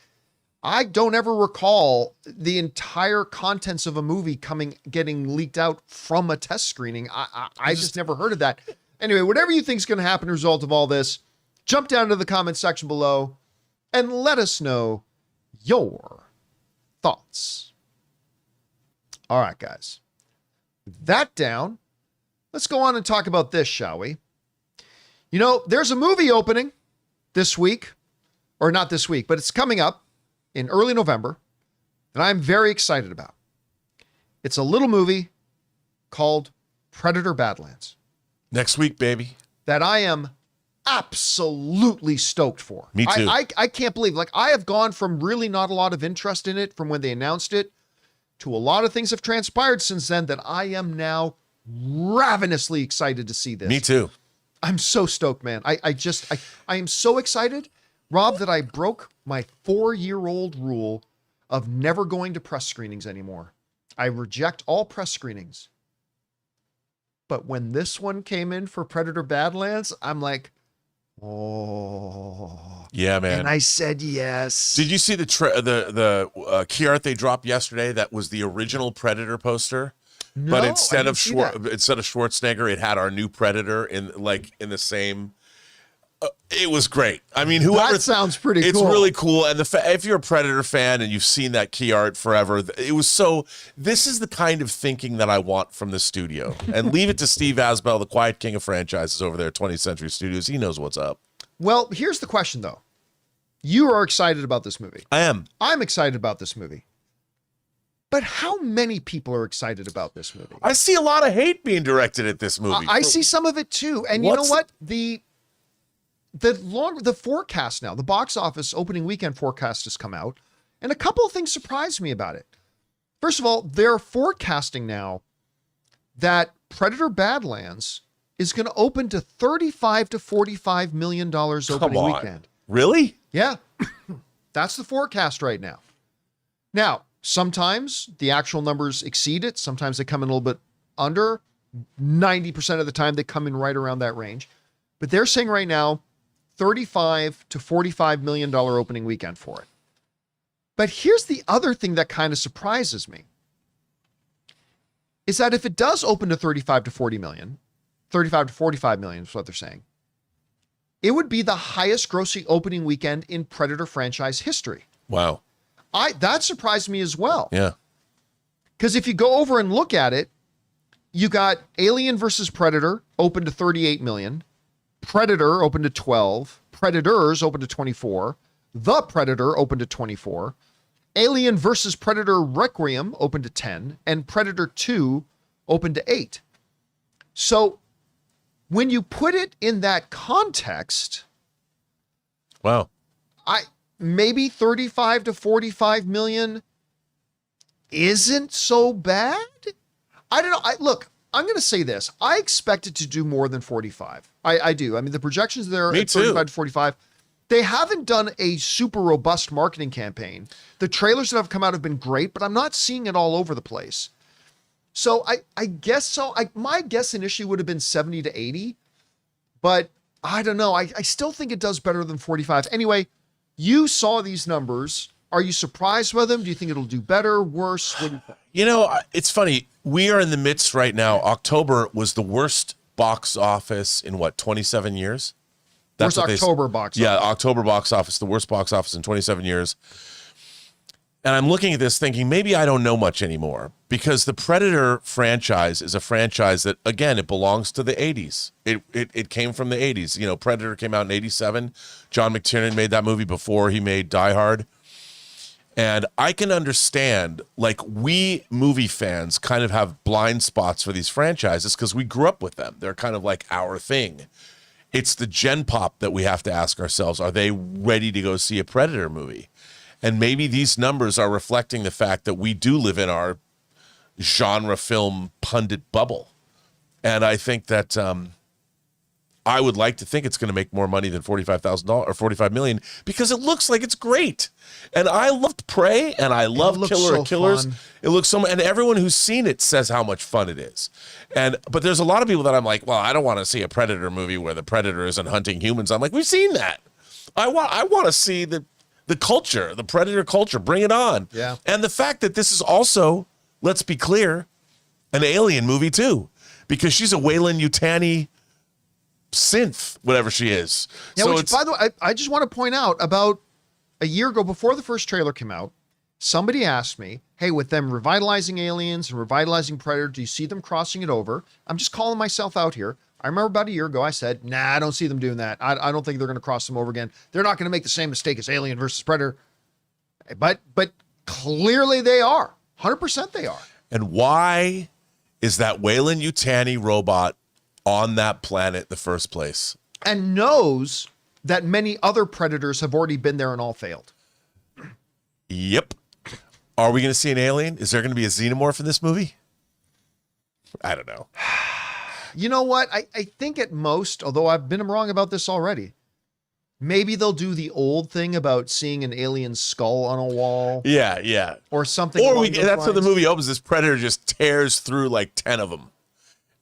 I don't ever recall the entire contents of a movie getting leaked out from a test screening. I just never heard of that. Anyway, whatever you think is going to happen as a result of all this, jump down to the comment section below and let us know your thoughts. All right, guys. With that down, let's go on and talk about this, shall we? You know, there's a movie opening this week, or not this week, but it's coming up in early November, and I'm very excited about. It's a little movie called Predator Badlands. Next week, baby. That I am absolutely stoked for. Me too. I can't believe, like, I have gone from really not a lot of interest in it from when they announced it to a lot of things have transpired since then that I am now ravenously excited to see this. Me too. I'm so stoked, man. I am so excited, Rob, that I broke my 4-year-old rule of never going to press screenings anymore. I reject all press screenings. But when this one came in for Predator Badlands, I'm like, oh. Yeah, man. And I said yes. Did you see the key art they dropped yesterday? That was the original Predator poster. No, But instead I of didn't see that. instead of Schwarzenegger, it had our new Predator in the same. It was great. I mean, whoever That sounds pretty it's cool. really cool. And if you're a Predator fan and you've seen that key art forever, it was so. This is the kind of thinking that I want from the studio. And leave it to Steve Asbell, the quiet king of franchises over there at 20th Century Studios. He knows what's up. Well, here's the question, though. You are excited about this movie. I am. I'm excited about this movie. But how many people are excited about this movie? I see a lot of hate being directed at this movie. I see some of it too. And you know what? The forecast now, the box office opening weekend forecast has come out, and a couple of things surprised me about it. First of all, they're forecasting now that Predator Badlands is going to open to $35 to $45 million opening weekend. Really? Yeah. That's the forecast right now. Now, sometimes the actual numbers exceed it. Sometimes they come in a little bit under. 90% of the time they come in right around that range. But they're saying right now, $35 to $45 million opening weekend for it. But here's the other thing that kind of surprises me. Is that if it does open to 35 to 40 million, 35 to 45 million is what they're saying, it would be the highest grossing opening weekend in Predator franchise history. Wow. That surprised me as well. Yeah. Because if you go over and look at it, you got Alien versus Predator open to 38 million, Predator open to 12, Predators open to 24, The Predator open to 24, Alien versus Predator Requiem open to 10, and Predator 2 open to 8. So when you put it in that context, Wow. maybe 35 to 45 million isn't so bad. I don't know. Look, I'm going to say this. I expect it to do more than 45. I do. I mean, the projections there Me at 35 too. to 45, they haven't done a super robust marketing campaign. The trailers that have come out have been great, but I'm not seeing it all over the place. So I guess so. My guess initially would have been 70 to 80, but I don't know. I still think it does better than 45. Anyway, you saw these numbers. Are you surprised by them? Do you think it'll do better, worse? What do you think? You know, it's funny. We are in the midst right now. October was the worst box office in what, 27 years? Where's what October box office? Yeah, October box office, the worst box office in 27 years. And I'm looking at this thinking, maybe I don't know much anymore, because the Predator franchise is a franchise that, again, it belongs to the 80s. It came from the 80s. You know, Predator came out in 87. John McTiernan made that movie before he made Die Hard. And I can understand, like, we movie fans kind of have blind spots for these franchises because we grew up with them. They're kind of like our thing. It's the gen pop that we have to ask ourselves, are they ready to go see a Predator movie? And maybe these numbers are reflecting the fact that we do live in our genre film pundit bubble. And I think that I would like to think it's going to make more money than $45,000 or $45 million because it looks like it's great. And I loved Prey and I love Killer of Killers. Fun. It looks so, and everyone who's seen it says how much fun it is. But there's a lot of people that I'm like, well, I don't want to see a Predator movie where the Predator isn't hunting humans. I'm like, we've seen that. I want to see the the culture, the Predator culture. Bring it on. Yeah. And the fact that this is also, let's be clear, an alien movie too, because she's a Weyland-Yutani synth, whatever she is. Yeah, so which, by the way, I just want to point out, about a year ago, before the first trailer came out, somebody asked me, hey, with them revitalizing Aliens and revitalizing Predator, do you see them crossing it over? I'm just calling myself out here. I remember about a year ago, I said, nah, I don't see them doing that. I don't think they're going to cross them over again. They're not going to make the same mistake as Alien versus Predator. But clearly they are. 100% they are. And why is that Weyland-Yutani robot on that planet in the first place? And knows that many other Predators have already been there and all failed. Yep. Are we going to see an alien? Is there going to be a xenomorph in this movie? I don't know. You know what? I think at most, although I've been wrong about this already, maybe they'll do the old thing about seeing an alien skull on a wall. Yeah, yeah. Or something. Or along those that's how the lines. movie opens. This Predator just tears through like 10 of them.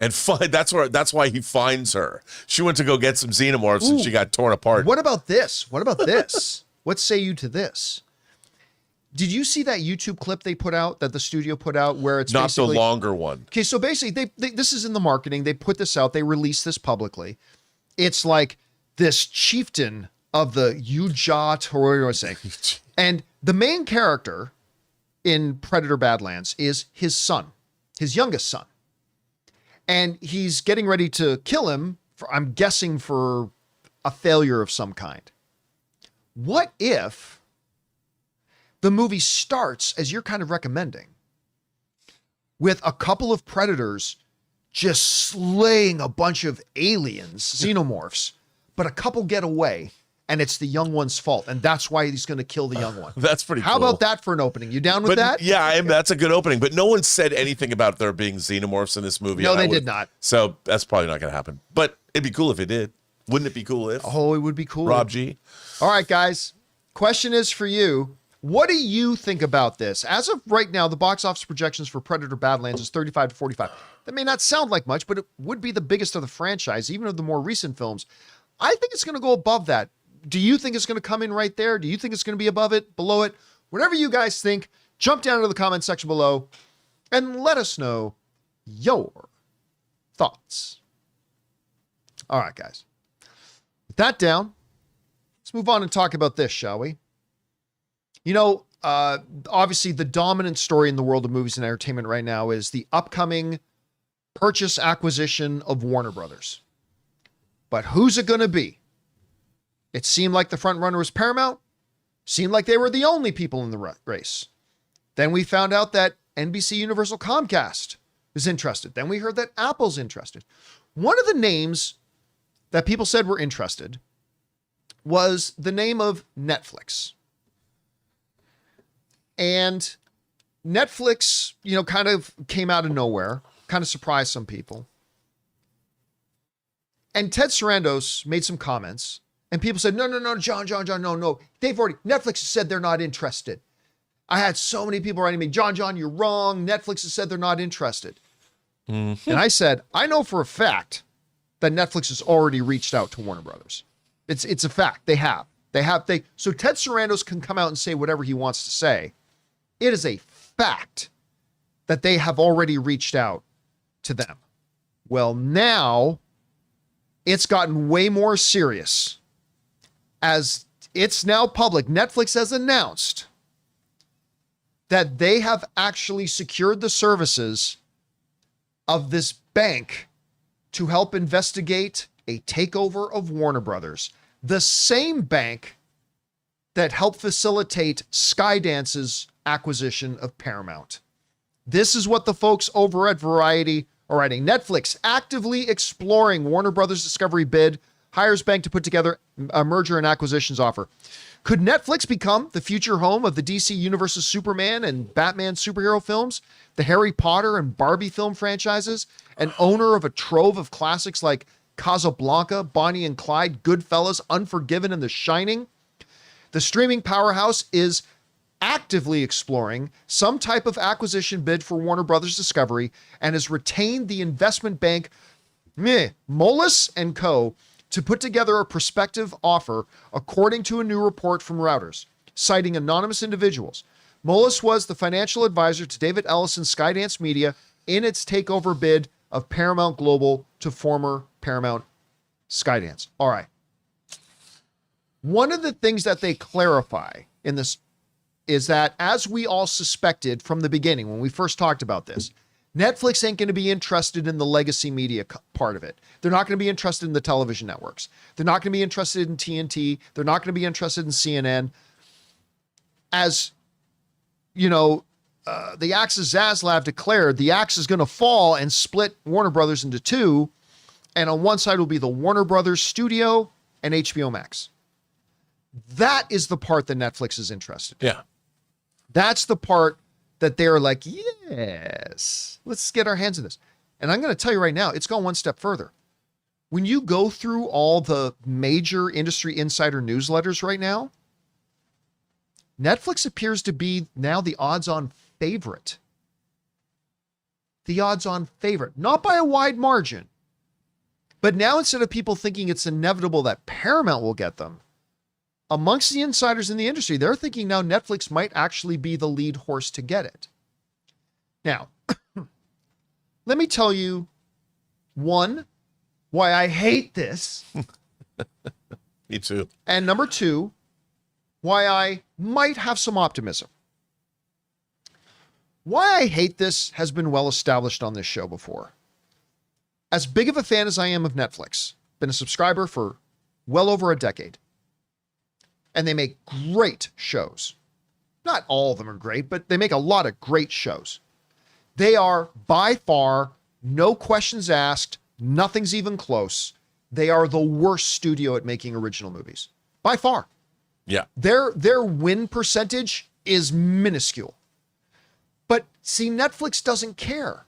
And that's why he finds her. She went to go get some xenomorphs and she got torn apart. What about this? What about this? What say you to this? Did you see that YouTube clip they put out, that the studio put out, where it's not the basically longer one? Okay, so basically, they this is in the marketing. They put this out. They released this publicly. It's like this chieftain of the Ujat, or what do I say? And the main character in Predator Badlands is his son, his youngest son. And he's getting ready to kill him, I'm guessing for a failure of some kind. What if the movie starts, as you're kind of recommending, with a couple of Predators just slaying a bunch of aliens, xenomorphs, but a couple get away, and it's the young one's fault, and that's why he's going to kill the young one. That's pretty How cool. about that for an opening? You down with that? Yeah, that's a good opening. But no one said anything about there being xenomorphs in this movie. No, they did not. So that's probably not going to happen. But it'd be cool if it did. Wouldn't it be cool if? Oh, it would be cool. Rob G. All right, guys. Question is for you. What do you think about this? As of right now, the box office projections for Predator Badlands is 35 to 45. That may not sound like much, but it would be the biggest of the franchise, even of the more recent films. I think it's going to go above that. Do you think it's going to come in right there? Do you think it's going to be above it, below it? Whatever you guys think, jump down into the comment section below and let us know your thoughts. All right, guys. With that down, let's move on and talk about this, shall we? You know, obviously the dominant story in the world of movies and entertainment right now is the upcoming purchase acquisition of Warner Brothers. But who's it going to be? It seemed like the front runner was Paramount. Seemed like they were the only people in the race. Then we found out that NBC Universal Comcast is interested. Then we heard that Apple's interested. One of the names that people said were interested was the name of Netflix. And Netflix, you know, kind of came out of nowhere, kind of surprised some people. And Ted Sarandos made some comments, and people said, no, John, no. Netflix has said they're not interested. I had so many people writing me, John, you're wrong. Netflix has said they're not interested. Mm-hmm. And I said, I know for a fact that Netflix has already reached out to Warner Brothers. It's a fact. They have. So Ted Sarandos can come out and say whatever he wants to say. It is a fact that they have already reached out to them. Well, now it's gotten way more serious, as it's now public. Netflix has announced that they have actually secured the services of this bank to help investigate a takeover of Warner Brothers. The same bank that helped facilitate Skydance's acquisition of Paramount. This is what the folks over at Variety are writing. Netflix actively exploring Warner Brothers Discovery bid, hires bank to put together a merger and acquisitions offer. Could Netflix become the future home of the DC Universe's Superman and Batman superhero films, the Harry Potter and Barbie film franchises, and owner of a trove of classics like Casablanca, Bonnie and Clyde, Goodfellas, Unforgiven, and The Shining? The streaming powerhouse is actively exploring some type of acquisition bid for Warner Brothers Discovery and has retained the investment bank Moelis & Co. to put together a prospective offer, according to a new report from Reuters. citing anonymous individuals. Moelis was the financial advisor to David Ellison's Skydance Media in its takeover bid of Paramount Global to former Paramount Skydance. All right. One of the things that they clarify in this is that, as we all suspected from the beginning when we first talked about this, Netflix ain't going to be interested in the legacy media part of it. They're not going to be interested in the television networks. They're not going to be interested in TNT. They're not going to be interested in CNN. As you know, the Axis Zaslav declared, the axe is going to fall and split Warner Brothers into two. And on one side will be the Warner Brothers studio and HBO Max. That is the part that Netflix is interested in. Yeah. That's the part that they're like, yes, let's get our hands in this. And I'm going to tell you right now, it's gone one step further. When you go through all the major industry insider newsletters right now, Netflix appears to be now the odds-on favorite. The odds-on favorite, not by a wide margin, but now instead of people thinking it's inevitable that Paramount will get them, amongst the insiders in the industry, they're thinking now Netflix might actually be the lead horse to get it. Now, let me tell you, one, why I hate this. Me too. And number two, why I might have some optimism. Why I hate this has been well established on this show before. As big of a fan as I am of Netflix, been a subscriber for well over a decade. And they make great shows. Not all of them are great, but they make a lot of great shows. They are by far, no questions asked, nothing's even close. They are the worst studio at making original movies. By far. Yeah. Their win percentage is minuscule. But see, Netflix doesn't care.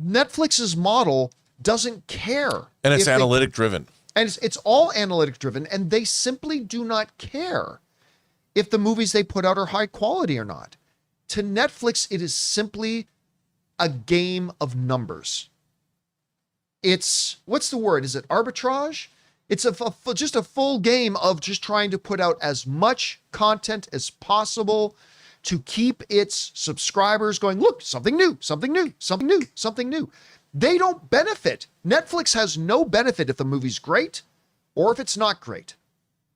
Netflix's model doesn't care. And it's analytic driven. And it's all analytic driven, and they simply do not care if the movies they put out are high quality or not. To Netflix, it is simply a game of numbers. It's, what's the word? Is it arbitrage? It's just a full game of just trying to put out as much content as possible to keep its subscribers going, look, something new, something new, something new, something new. They don't benefit. Netflix has no benefit if the movie's great or if it's not great.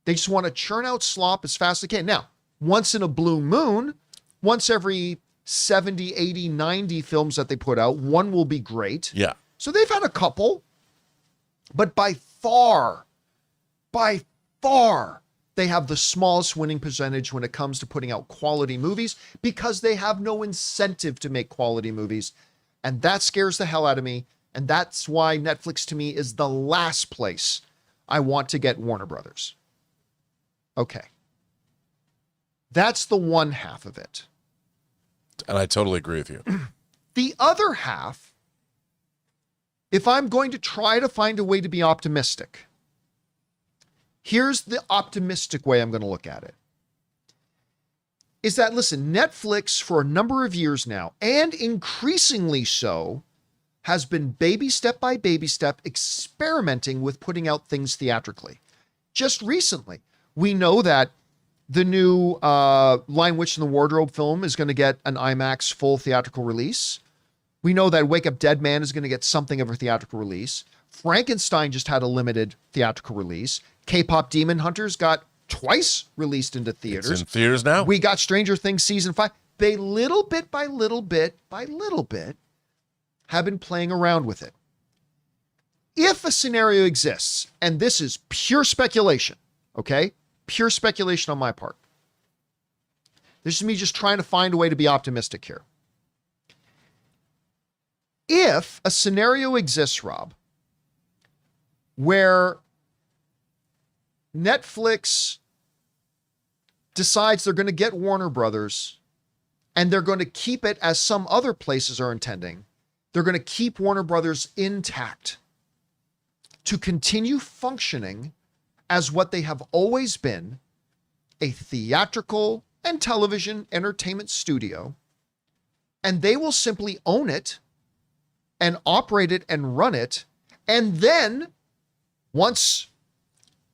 They just want to churn out slop as fast as they can. Now, once in a blue moon, once every 70, 80, 90 films that they put out, one will be great. Yeah. So they've had a couple, but by far, they have the smallest winning percentage when it comes to putting out quality movies because they have no incentive to make quality movies. And that scares the hell out of me. And that's why Netflix to me is the last place I want to get Warner Brothers. Okay. That's the one half of it. And I totally agree with you. The other half, if I'm going to try to find a way to be optimistic, here's the optimistic way I'm going to look at it. Is that, listen, Netflix for a number of years now, and increasingly so, has been baby step by baby step experimenting with putting out things theatrically. Just recently, we know that the new Lion, Witch, and the Wardrobe film is going to get an IMAX full theatrical release. We know that Wake Up Dead Man is going to get something of a theatrical release. Frankenstein just had a limited theatrical release. K-pop Demon Hunters got twice released into theaters. It's in theaters now. We got Stranger Things season 5. They little bit by little bit by little bit have been playing around with it. If a scenario exists, and this is pure speculation, okay? Pure speculation on my part. This is me just trying to find a way to be optimistic here. If a scenario exists, Rob, where Netflix decides they're going to get Warner Brothers and they're going to keep it as some other places are intending. They're going to keep Warner Brothers intact to continue functioning as what they have always been, a theatrical and television entertainment studio, and they will simply own it and operate it and run it. And then once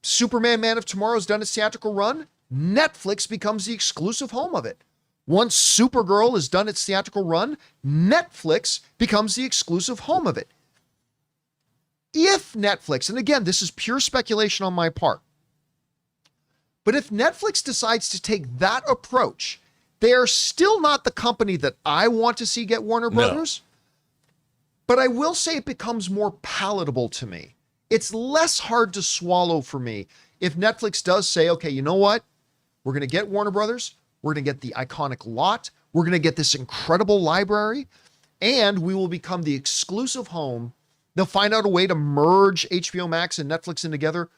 Superman Man of Tomorrow's done its theatrical run, Netflix becomes the exclusive home of it. Once Supergirl has done its theatrical run, Netflix becomes the exclusive home of it. If Netflix, and again, this is pure speculation on my part, but if Netflix decides to take that approach, they are still not the company that I want to see get Warner Brothers. But I will say it becomes more palatable to me. It's less hard to swallow for me if Netflix does say, okay, you know what? We're going to get Warner Brothers. We're going to get the iconic lot. We're going to get this incredible library. And we will become the exclusive home. They'll find out a way to merge HBO Max and Netflix in together.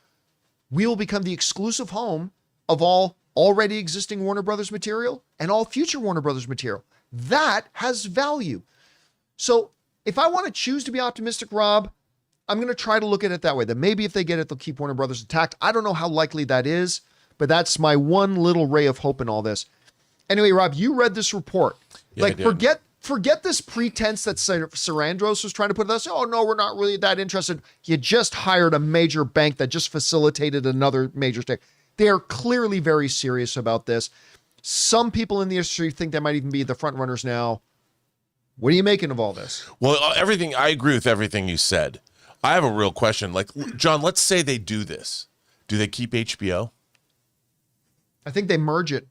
We will become the exclusive home of all already existing Warner Brothers material and all future Warner Brothers material. That has value. So if I want to choose to be optimistic, Rob, I'm going to try to look at it that way, that maybe if they get it, they'll keep Warner Brothers intact. I don't know how likely that is, but that's my one little ray of hope in all this. Anyway, Rob, you read this report. Yeah, like, forget this pretense that Sarandros was trying to put us. Oh, no, we're not really that interested. You just hired a major bank that just facilitated another major stake. They are clearly very serious about this. Some people in the industry think they might even be the front runners now. What are you making of all this? Well, I agree with everything you said. I have a real question. Like, John, let's say they do this. Do they keep HBO? I think they merge it.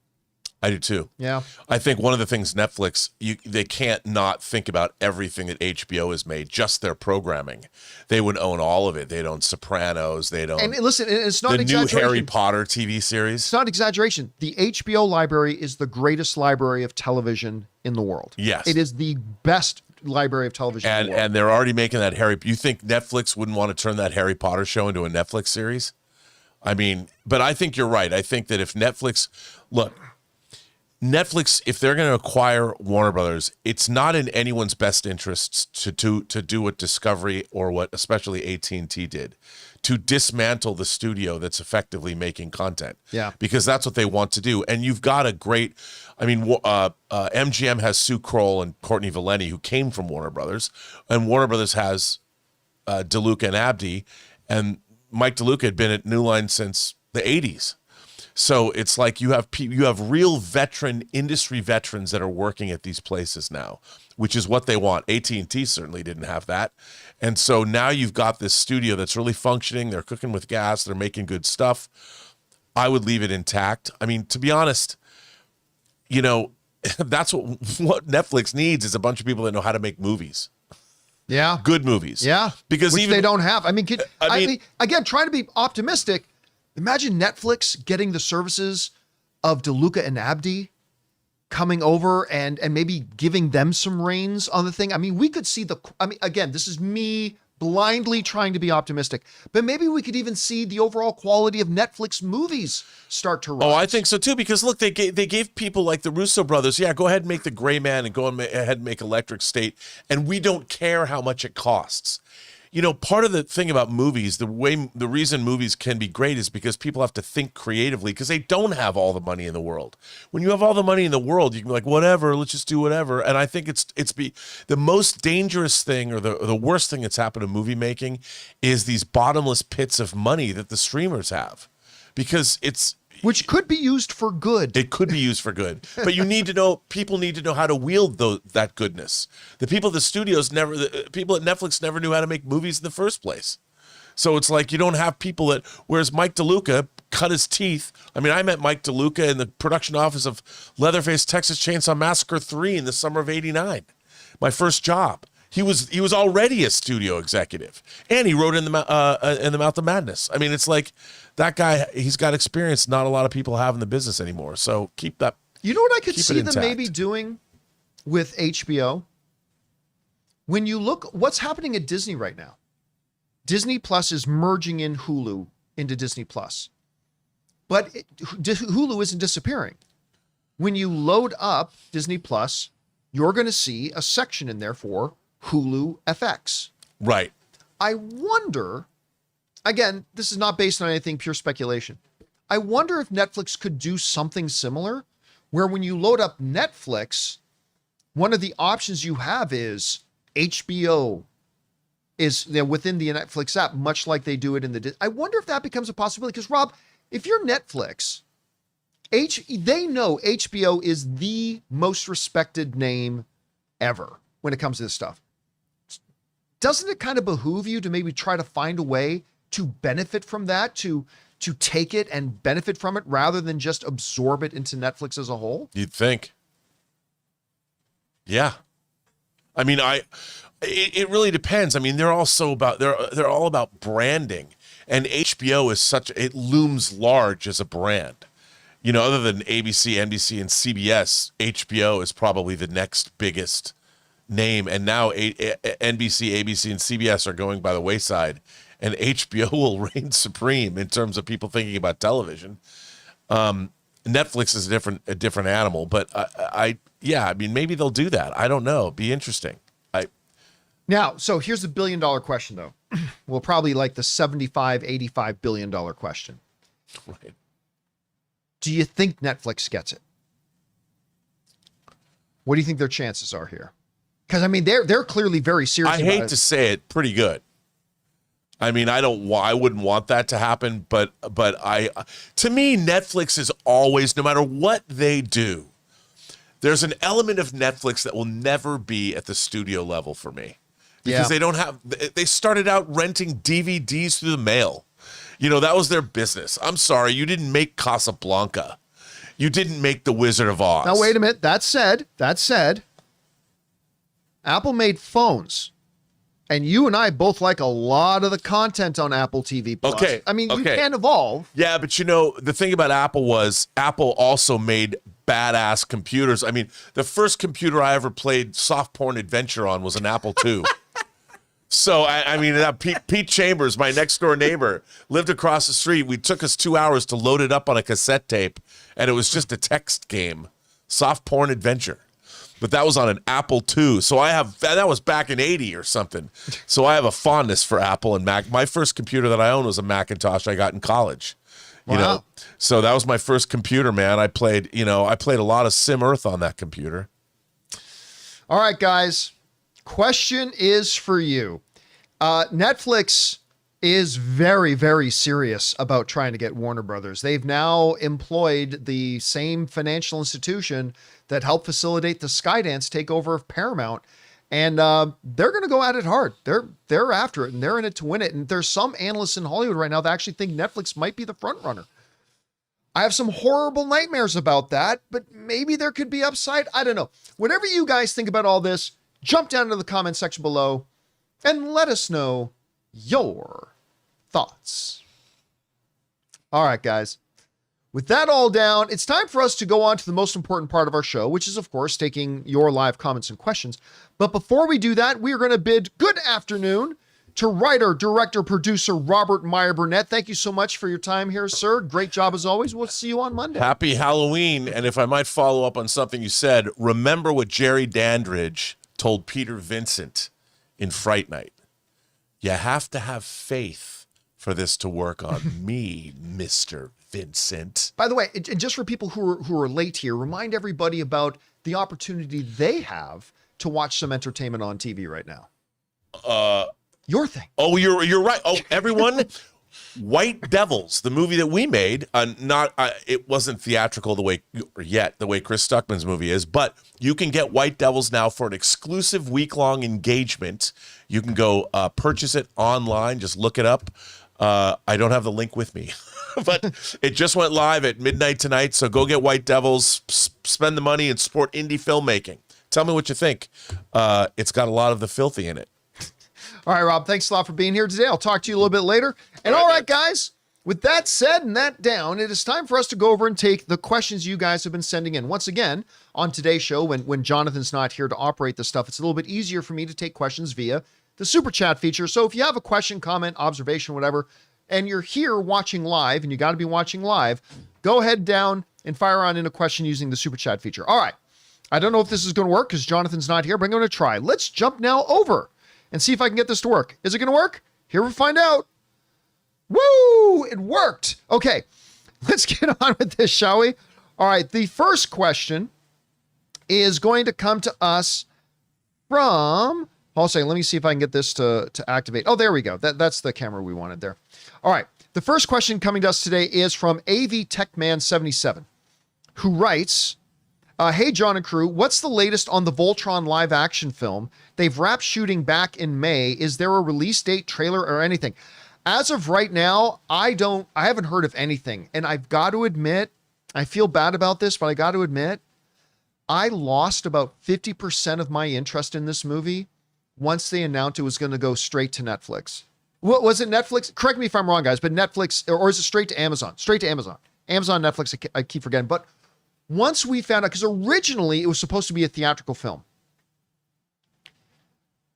I do too. Yeah. I think one of the things Netflix, they can't not think about everything that HBO has made, just their programming. They would own all of it. They'd own Sopranos. They'd own. And listen, it's not the new exaggeration. Harry Potter TV series. It's not exaggeration. The HBO library is the greatest library of television in the world. Yes. It is the best library of television in the world. And they're already making that Harry. You think Netflix wouldn't want to turn that Harry Potter show into a Netflix series? I mean, but I think you're right. I think that if Netflix, if they're going to acquire Warner Brothers, it's not in anyone's best interests to do what Discovery or what especially AT&T did, to dismantle the studio that's effectively making content. Yeah. Because that's what they want to do. And you've got a great, MGM has Sue Kroll and Courtney Valenti, who came from Warner Brothers, and Warner Brothers has DeLuca and Abdi, and Mike DeLuca had been at New Line since the 80s. So it's like you have real industry veterans that are working at these places now, which is what they want. AT&T certainly didn't have that. And so now you've got this studio that's really functioning. They're cooking with gas. They're making good stuff. I would leave it intact. I mean, to be honest, that's what Netflix needs is a bunch of people that know how to make movies. Yeah. Good movies. Yeah. Because which even they don't have. I mean, I mean, again, trying to be optimistic. Imagine Netflix getting the services of DeLuca and Abdi coming over and maybe giving them some reins on the thing. I mean, we could see again, this is me blindly trying to be optimistic, but maybe we could even see the overall quality of Netflix movies start to rise. Oh, I think so too, because look, they gave people like the Russo brothers, go ahead and make The Gray Man and go ahead and make Electric State, and we don't care how much it costs. Part of the thing about movies, the reason movies can be great is because people have to think creatively because they don't have all the money in the world. When you have all the money in the world, you can be like, whatever, let's just do whatever. And I think it's the most dangerous thing or the worst thing that's happened to movie making is these bottomless pits of money that the streamers have, because which could be used for good. It could be used for good, but people need to know how to wield that goodness. The people at the studios the people at Netflix never knew how to make movies in the first place. So it's like you don't have people whereas Mike DeLuca cut his teeth. I mean, I met Mike DeLuca in the production office of Leatherface Texas Chainsaw Massacre 3 in the summer of '89. My first job. He was already a studio executive, and he wrote in the Mouth of Madness. I mean, it's like that guy. He's got experience not a lot of people have in the business anymore. So keep that. You know what I could see them maybe doing with HBO? When you look, what's happening at Disney right now? Disney Plus is merging in Hulu into Disney Plus, but Hulu isn't disappearing. When you load up Disney Plus, you're going to see a section in there for Hulu FX. Right. I wonder, again, this is not based on anything, pure speculation. I wonder if Netflix could do something similar where when you load up Netflix, one of the options you have is HBO is within the Netflix app, much like they do it in I wonder if that becomes a possibility. Because Rob, if you're Netflix They know HBO is the most respected name ever when it comes to this stuff. Doesn't it kind of behoove you to maybe try to find a way to benefit from that, to take it and benefit from it rather than just absorb it into Netflix as a whole? You'd think. Yeah. I mean, it really depends. I mean, they're all all about branding, and HBO is it looms large as a brand. You know, other than ABC, NBC, and CBS, HBO is probably the next biggest name. And now NBC, ABC, and CBS are going by the wayside, and HBO will reign supreme in terms of people thinking about television. Netflix is a different animal, but I mean, maybe they'll do that. I don't know. It'd be interesting. Now, so here's the $1 billion question, though. Well, probably like the $75-85 billion question. Right. Do you think Netflix gets it? What do you think their chances are here? Because I mean, they're clearly very serious. I hate to say it, pretty good. I mean, I wouldn't want that to happen, but to me, Netflix is always, no matter what they do, there's an element of Netflix that will never be at the studio level for me. Because they started out renting DVDs through the mail. You know, that was their business. I'm sorry, you didn't make Casablanca. You didn't make The Wizard of Oz. Now, wait a minute. That said, Apple made phones. And you and I both like a lot of the content on Apple TV Plus. Okay. I mean, you can evolve. Yeah, but you know, the thing about Apple was Apple also made badass computers. I mean, the first computer I ever played soft porn adventure on was an Apple II. So, I mean, Pete Chambers, my next door neighbor, lived across the street. It took us 2 hours to load it up on a cassette tape, and it was just a text game, soft porn adventure. But that was on an Apple II. So that was back in 80 or something. So I have a fondness for Apple and Mac. My first computer that I owned was a Macintosh I got in college. Wow. You know, so that was my first computer, man. I played a lot of Sim Earth on that computer. All right, guys. Question is for you. Netflix is very, very serious about trying to get Warner Brothers. They've now employed the same financial institution that helped facilitate the Skydance takeover of Paramount. And they're going to go at it hard. They're after it, and they're in it to win it. And there's some analysts in Hollywood right now that actually think Netflix might be the front runner. I have some horrible nightmares about that, but maybe there could be upside. I don't know. Whatever you guys think about all this, jump down into the comment section below and let us know your thoughts. All right, guys. With that all down, it's time for us to go on to the most important part of our show, which is, of course, taking your live comments and questions. But before we do that, we are going to bid good afternoon to writer, director, producer Robert Meyer Burnett. Thank you so much for your time here, sir. Great job as always. We'll see you on Monday. Happy Halloween. And if I might follow up on something you said, remember what Jerry Dandridge told Peter Vincent in Fright Night. You have to have faith for this to work on me, Mr. Vincent. By the way, and just for people who are late here, remind everybody about the opportunity they have to watch some entertainment on TV right now. Your thing. Oh, you're right. Oh, everyone, White Devils, the movie that we made, it wasn't theatrical the way Chris Stuckman's movie is, but you can get White Devils now for an exclusive week-long engagement. You can go purchase it online. Just look it up. I don't have the link with me, but it just went live at midnight tonight. So go get White Devils, spend the money, and support indie filmmaking. Tell me what you think. It's got a lot of the filthy in it. All right, Rob, thanks a lot for being here today. I'll talk to you a little bit later. And all right, guys, with that said and that down, it is time for us to go over and take the questions you guys have been sending in. Once again, on today's show, when Jonathan's not here to operate the stuff, it's a little bit easier for me to take questions via the super chat feature. So if you have a question, comment, observation, whatever, and you're here watching live, and you got to be watching live, go ahead down and fire on in a question using the super chat feature. All right. I don't know if this is going to work because Jonathan's not here, but I'm going to try. Let's jump now over and see if I can get this to work. Is it going to work? Here we find out. Woo! It worked. Okay, let's get on with this, shall we? All right, the first question is going to come to us from, I'll say, let me see if I can get this to activate. Oh, there we go. That's the camera we wanted there. All right, the first question coming to us today is from AV Techman 77. who writes, hey, John and crew, what's the latest on the Voltron live action film? They've wrapped shooting back in May. Is there a release date, trailer, or anything? As of right now, I haven't heard of anything. And I've got to admit, I feel bad about this, but I got to admit, I lost about 50% of my interest in this movie once they announced it was going to go straight to Netflix. What was it, Netflix? Correct me if I'm wrong, guys, but Netflix, or is it straight to Amazon? Straight to Amazon. Amazon, Netflix, I keep forgetting. But once we found out, because originally it was supposed to be a theatrical film.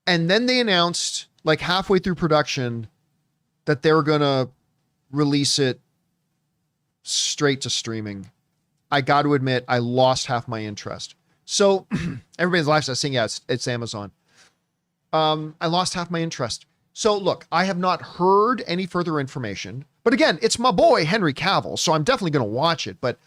And then they announced, like halfway through production, that they were going to release it straight to streaming. I got to admit, I lost half my interest. So everybody's live saying, yeah, it's Amazon. I lost half my interest. So look, I have not heard any further information. But again, it's my boy, Henry Cavill, so I'm definitely going to watch it. But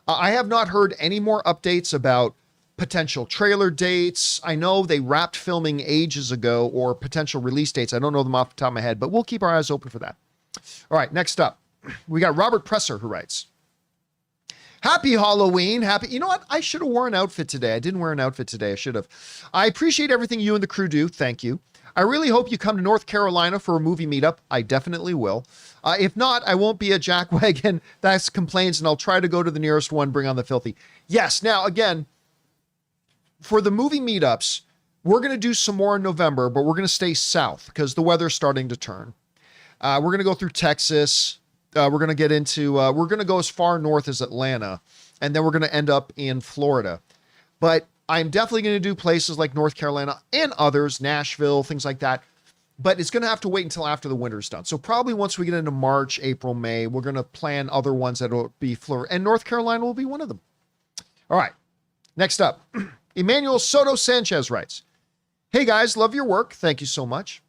I have not heard any more updates about potential trailer dates. I know they wrapped filming ages ago, or potential release dates. I don't know them off the top of my head, but we'll keep our eyes open for that. All right, next up, we got Robert Presser, who writes, happy Halloween. You know what? I should have worn an outfit today. I didn't wear an outfit today. I should have. I appreciate everything you and the crew do. Thank you. I really hope you come to North Carolina for a movie meetup. I definitely will. If not, I won't be a jackwagon that complains, and I'll try to go to the nearest one, bring on the filthy. Yes. Now, again, for the movie meetups, we're going to do some more in November, but we're going to stay south because the weather's starting to turn. We're going to go through Texas. We're going to get into, we're going to go as far north as Atlanta, and then we're going to end up in Florida. But I'm definitely going to do places like North Carolina and others, Nashville, things like that. But it's going to have to wait until after the winter's done. So probably once we get into March, April, May, we're going to plan other ones that will be Florida, and North Carolina will be one of them. All right. Next up, Emmanuel Soto Sanchez writes, hey guys, love your work. Thank you so much.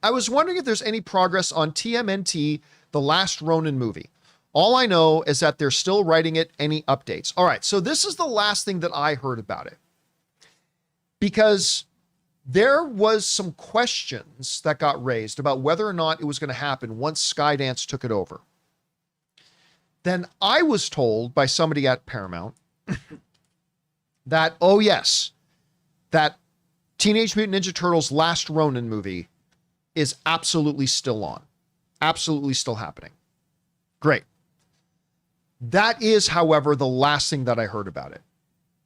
I was wondering if there's any progress on TMNT, The Last Ronin movie. All I know is that they're still writing it. Any updates? All right. So this is the last thing that I heard about it, because there was some questions that got raised about whether or not it was going to happen once Skydance took it over. Then I was told by somebody at Paramount that, oh yes, that Teenage Mutant Ninja Turtles Last Ronin movie is absolutely still on. Absolutely still happening. Great. That is, however, the last thing that I heard about it.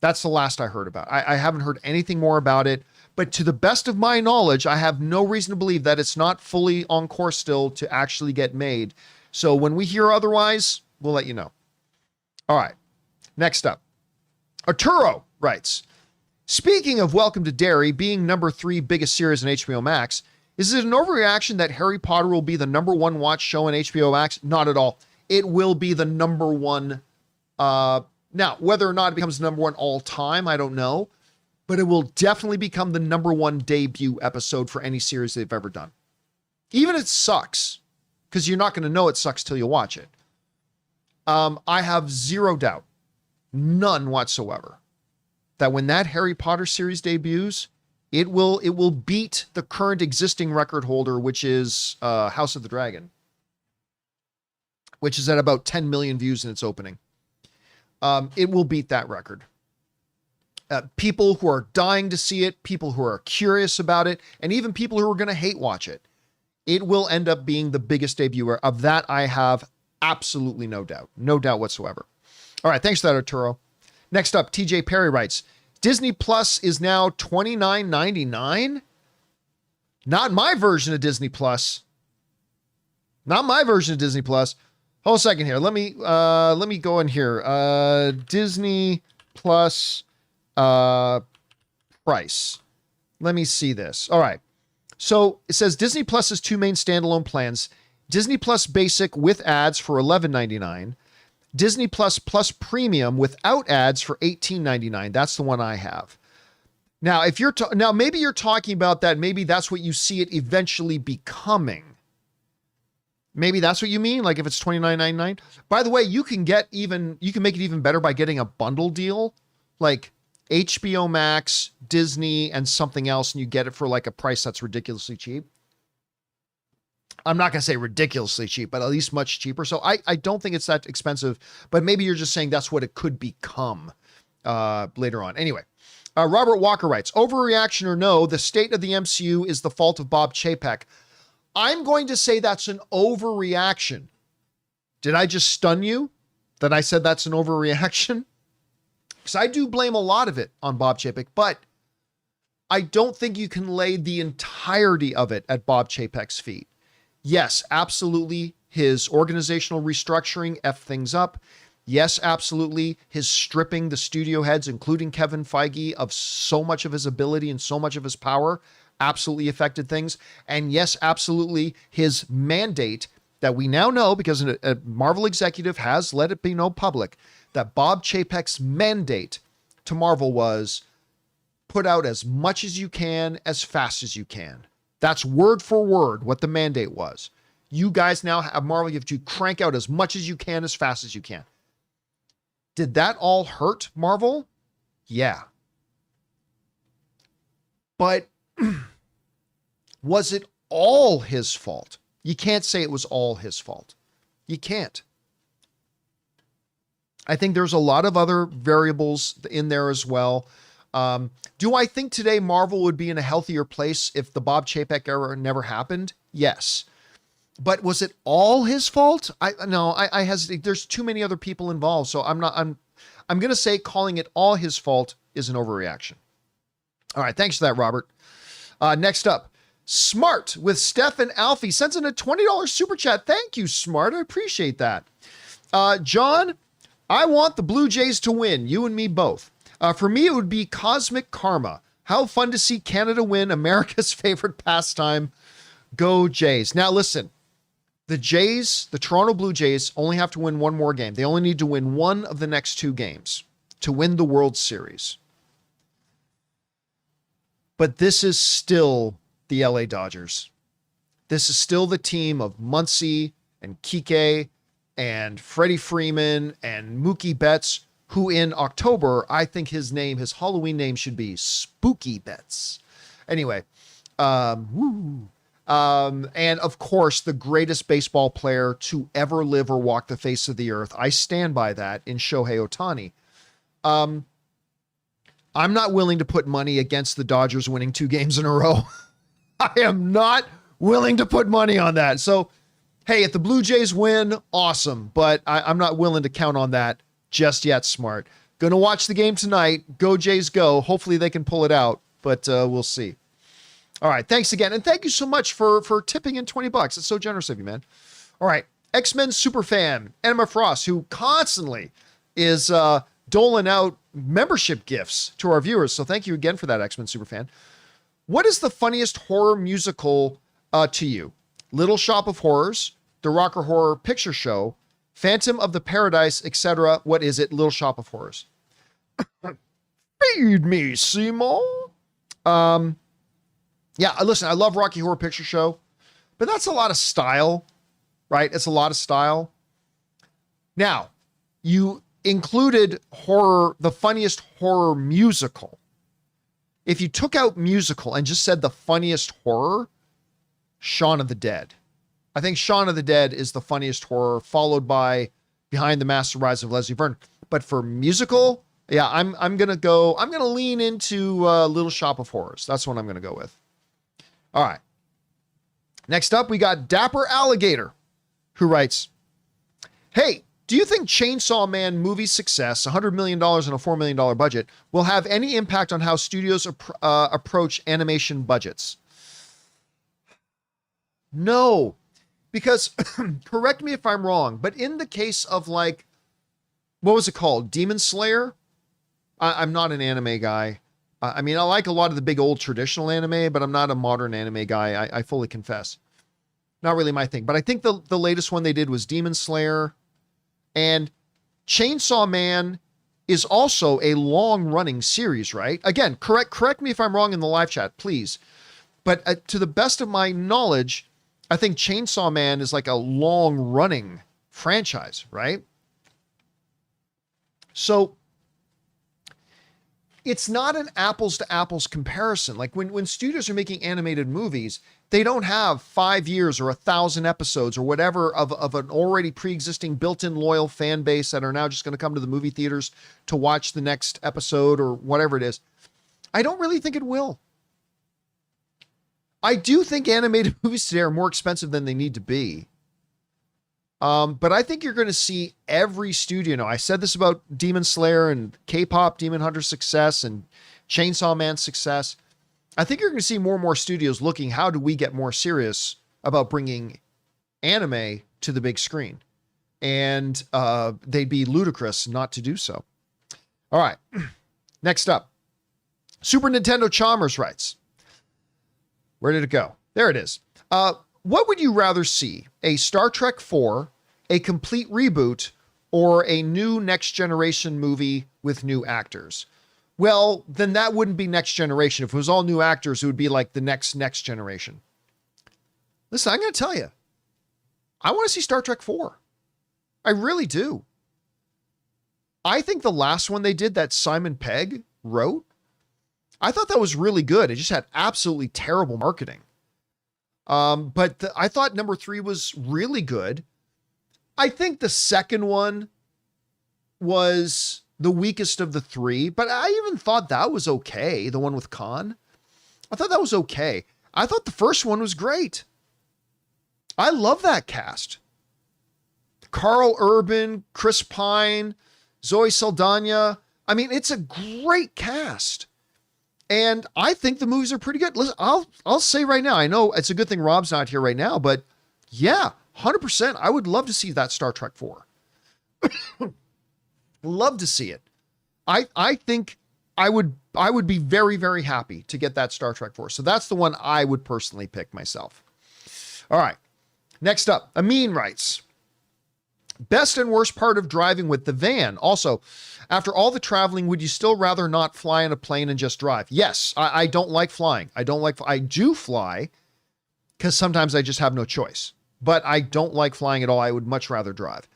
That's the last I heard about it. I haven't heard anything more about it, but to the best of my knowledge, I have no reason to believe that it's not fully on course still to actually get made. So when we hear otherwise, we'll let you know. All right. Next up, Arturo writes, speaking of Welcome to Derry being number 3 biggest series on HBO Max, is it an overreaction that Harry Potter will be the number 1 watch show on HBO Max? Not at all. It will be the number 1. Now, whether or not it becomes number 1 all time, I don't know, but it will definitely become the number 1 debut episode for any series they've ever done. Even if it sucks, because you're not going to know it sucks till you watch it. I have zero doubt, none whatsoever, that when that Harry Potter series debuts, it will beat the current existing record holder, which is House of the Dragon, which is at about 10 million views in its opening. It will beat that record. People who are dying to see it, people who are curious about it, and even people who are going to hate watch it, it will end up being the biggest debut. Of that, I have absolutely no doubt. No doubt whatsoever. All right, thanks for that, Arturo. Next up, TJ Perry writes, Disney Plus is now $29.99. Not my version of Disney Plus. Not my version of Disney Plus. Hold a second here. Let me go in here. Disney Plus price. Let me see this. All right. So it says Disney Plus has 2 main standalone plans. Disney Plus Basic with ads for $11.99. Disney Plus Plus Premium without ads for $18.99. That's the one I have. Now, if you're now maybe you're talking about that, maybe that's what you see it eventually becoming. Maybe that's what you mean, like if it's $29.99. By the way, you can make it even better by getting a bundle deal, like HBO Max, Disney, and something else, and you get it for like a price that's ridiculously cheap. I'm not going to say ridiculously cheap, but at least much cheaper. So I don't think it's that expensive, but maybe you're just saying that's what it could become later on. Anyway, Robert Walker writes, overreaction or no, the state of the MCU is the fault of Bob Chapek. I'm going to say that's an overreaction. Did I just stun you that I said that's an overreaction? Because I do blame a lot of it on Bob Chapek, but I don't think you can lay the entirety of it at Bob Chapek's feet. Yes, absolutely. His organizational restructuring effed things up. Yes, absolutely. His stripping the studio heads, including Kevin Feige, of so much of his ability and so much of his power absolutely affected things. And yes, absolutely. His mandate that we now know, because a Marvel executive has let it be known public, that Bob Chapek's mandate to Marvel was put out as much as you can, as fast as you can. That's word for word what the mandate was. You guys now have Marvel, you have to crank out as much as you can, as fast as you can. Did that all hurt Marvel? Yeah. But was it all his fault? You can't say it was all his fault. You can't. I think there's a lot of other variables in there as well. Do I think today Marvel would be in a healthier place if the Bob Chapek era never happened? Yes. But was it all his fault? I hesitate. There's too many other people involved. So I'm going to say calling it all his fault is an overreaction. All right. Thanks for that, Robert. Next up, Smart with Steph and Alfie sends in a $20 super chat. Thank you, Smart. I appreciate that. John, I want the Blue Jays to win. You and me both. For me, it would be cosmic karma. How fun to see Canada win America's favorite pastime. Go Jays. Now listen, the Jays, the Toronto Blue Jays, only have to win one more game. They only need to win one of the next two games to win the World Series. But this is still the LA Dodgers. This is still the team of Muncy and Kike and Freddie Freeman and Mookie Betts, who in October, I think his Halloween name should be Spooky Betts. Anyway, and of course, the greatest baseball player to ever live or walk the face of the earth. I stand by that in Shohei Ohtani. I'm not willing to put money against the Dodgers winning 2 games in a row. I am not willing to put money on that. So, hey, if the Blue Jays win, awesome. But I'm not willing to count on that just yet, Smart. Gonna watch the game tonight. Go Jays go. Hopefully they can pull it out, but we'll see. All right, thanks again. And thank you so much for tipping in $20. It's so generous of you, man. All right, X-Men superfan, Emma Frost, who constantly is doling out membership gifts to our viewers. So thank you again for that, X-Men superfan. What is the funniest horror musical to you? Little Shop of Horrors, The Rocker Horror Picture Show, Phantom of the Paradise, etc. What is it? Little Shop of Horrors. Feed me, Seymour. Yeah, listen, I love Rocky Horror Picture Show, but that's a lot of style, right? It's a lot of style. Now, you included horror, the funniest horror musical. If you took out musical and just said the funniest horror, Shaun of the Dead. I think Shaun of the Dead is the funniest horror, followed by Behind the Mask: The Rise of Leslie Vernon. But for musical, yeah, I'm gonna lean into Little Shop of Horrors. That's what I'm gonna go with. All right. Next up, we got Dapper Alligator, who writes, hey, do you think Chainsaw Man movie success, $100 million and a $4 million budget, will have any impact on how studios approach animation budgets? No, because correct me if I'm wrong, but in the case of like, what was it called? Demon Slayer? I'm not an anime guy. I mean, I like a lot of the big old traditional anime, but I'm not a modern anime guy. I fully confess. Not really my thing. But I think the latest one they did was Demon Slayer. And Chainsaw Man is also a long-running series, right? Again, correct me if I'm wrong in the live chat, please. But to the best of my knowledge, I think Chainsaw Man is like a long-running franchise, right? So it's not an apples to apples comparison. Like when studios are making animated movies, They don't have 5 years or 1,000 episodes or whatever of an already pre-existing built-in loyal fan base that are now just going to come to the movie theaters to watch the next episode or whatever it is. I don't really think it will. I do think animated movies today are more expensive than they need to be. But I think you're going to see every studio. Now, I said this about Demon Slayer and K-pop Demon Hunter's success and Chainsaw Man's success. I think you're going to see more and more studios looking, how do we get more serious about bringing anime to the big screen? And they'd be ludicrous not to do so. All right. Next up. Super Nintendo Chalmers writes, where did it go? There it is. What would you rather see? A Star Trek 4, a complete reboot, or a new next generation movie with new actors? Well, then that wouldn't be next generation. If it was all new actors, it would be like the next generation. Listen, I'm going to tell you, I want to see Star Trek 4. I really do. I think the last one they did that Simon Pegg wrote, I thought that was really good. It just had absolutely terrible marketing. But I thought number 3 was really good. I think the second one was the weakest of the 3, but I even thought that was okay. The one with Khan. I thought that was okay. I thought the first one was great. I love that cast. Carl Urban, Chris Pine, Zoe Saldana. I mean, it's a great cast. And I think the movies are pretty good. Listen, I'll say right now, I know it's a good thing Rob's not here right now, but yeah, 100%. I would love to see that Star Trek 4. Love to see it. I think I would be very, very happy to get that Star Trek 4. So that's the one I would personally pick myself. All right. Next up, Amin writes, best and worst part of driving with the van. Also, after all the traveling, would you still rather not fly in a plane and just drive? Yes, I don't like flying. I do fly because sometimes I just have no choice, but I don't like flying at all. I would much rather drive.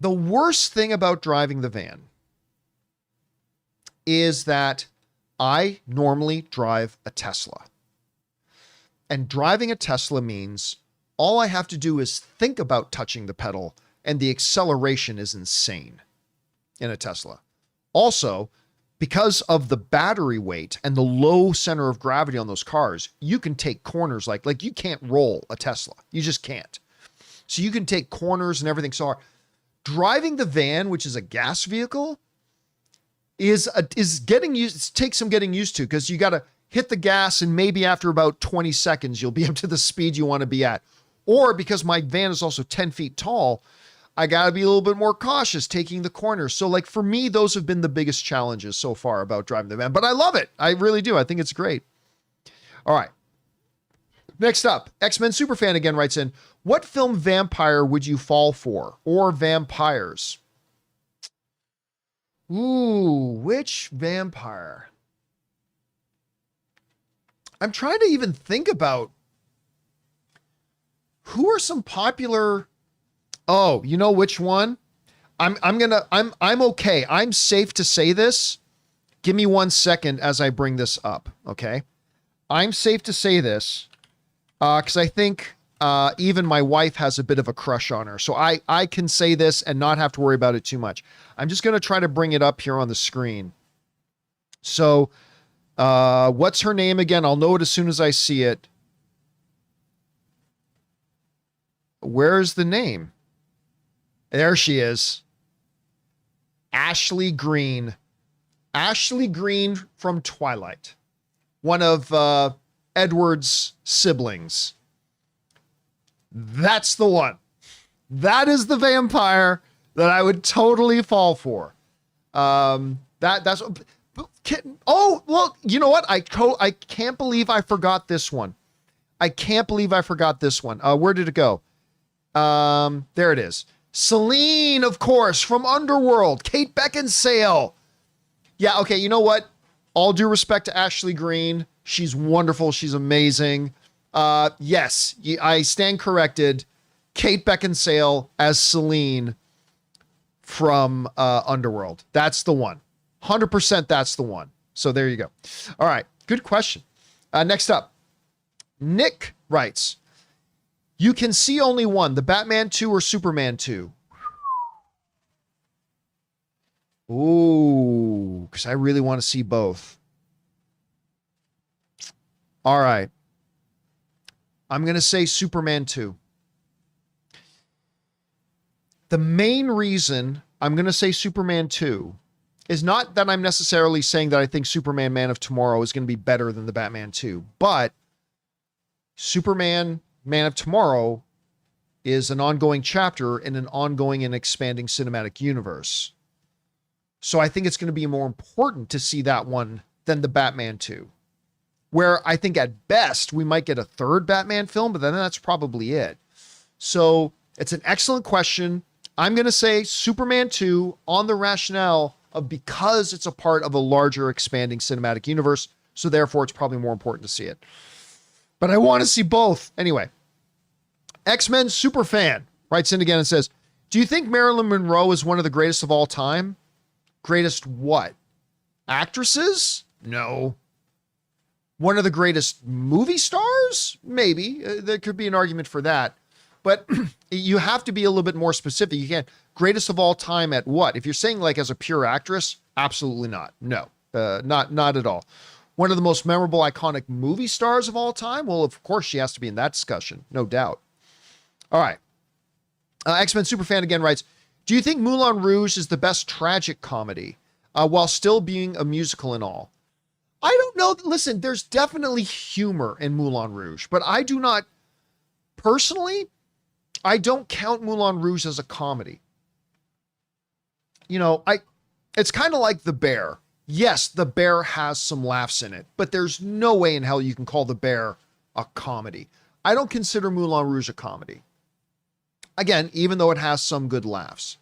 The worst thing about driving the van is that I normally drive a Tesla. And driving a Tesla means all I have to do is think about touching the pedal, and the acceleration is insane in a Tesla. Also, because of the battery weight and the low center of gravity on those cars, you can take corners like you can't roll a Tesla. You just can't. So you can take corners and everything. So driving the van, which is a gas vehicle, is getting used. It takes some getting used to, because you got to hit the gas and maybe after about 20 seconds, you'll be up to the speed you want to be at. Or because my van is also 10 feet tall, I got to be a little bit more cautious taking the corners. So like for me, those have been the biggest challenges so far about driving the van, but I love it. I really do. I think it's great. All right. Next up, X-Men Superfan again writes in, what film vampire would you fall for, or vampires? Ooh, which vampire? I'm trying to even think about who are some popular. Oh, you know which one? I'm okay. I'm safe to say this. Give me 1 second as I bring this up. Okay. I'm safe to say this. Cause I think, even my wife has a bit of a crush on her. So I can say this and not have to worry about it too much. I'm just going to try to bring it up here on the screen. So, what's her name again? I'll know it as soon as I see it. Where's the name? There she is. Ashley Greene. Ashley Greene from Twilight. One of Edward's siblings. That's the one. That is the vampire that I would totally fall for. That's. Oh, well, you know what? I can't believe I forgot this one. I can't believe I forgot this one. Where did it go? There it is. Celine, of course, from Underworld. Kate Beckinsale. Yeah, okay, you know what? All due respect to Ashley Greene. She's wonderful. She's amazing. Yes, I stand corrected. Kate Beckinsale as Celine from Underworld. That's the one. 100% that's the one. So there you go. All right, good question. Next up, Nick writes, you can see only one, the Batman 2 or Superman 2. Ooh, because I really want to see both. All right. I'm going to say Superman 2. The main reason I'm going to say Superman 2 is not that I'm necessarily saying that I think Superman Man of Tomorrow is going to be better than the Batman 2, but Superman Man of Tomorrow is an ongoing chapter in an ongoing and expanding cinematic universe. So I think it's going to be more important to see that one than the Batman 2, where I think at best we might get a third Batman film, but then that's probably it. So it's an excellent question. I'm going to say Superman 2 on the rationale of because it's a part of a larger expanding cinematic universe. So therefore it's probably more important to see it. But I want to see both. Anyway, X-Men Superfan writes in again and says, do you think Marilyn Monroe is one of the greatest of all time? Greatest what? Actresses? No. One of the greatest movie stars? Maybe. There could be an argument for that. But you have to be a little bit more specific. You can't, greatest of all time at what? If you're saying like as a pure actress, absolutely not. No, not at all. One of the most memorable, iconic movie stars of all time? Well, of course she has to be in that discussion. No doubt. All right. X-Men Superfan again writes, do you think Moulin Rouge is the best tragic comedy while still being a musical and all? I don't know. Listen, there's definitely humor in Moulin Rouge, but I do not, personally, I don't count Moulin Rouge as a comedy. You know, it's kind of like The Bear. Yes, The Bear has some laughs in it, but there's no way in hell you can call The Bear a comedy. I don't consider Moulin Rouge a comedy. Again, even though it has some good laughs.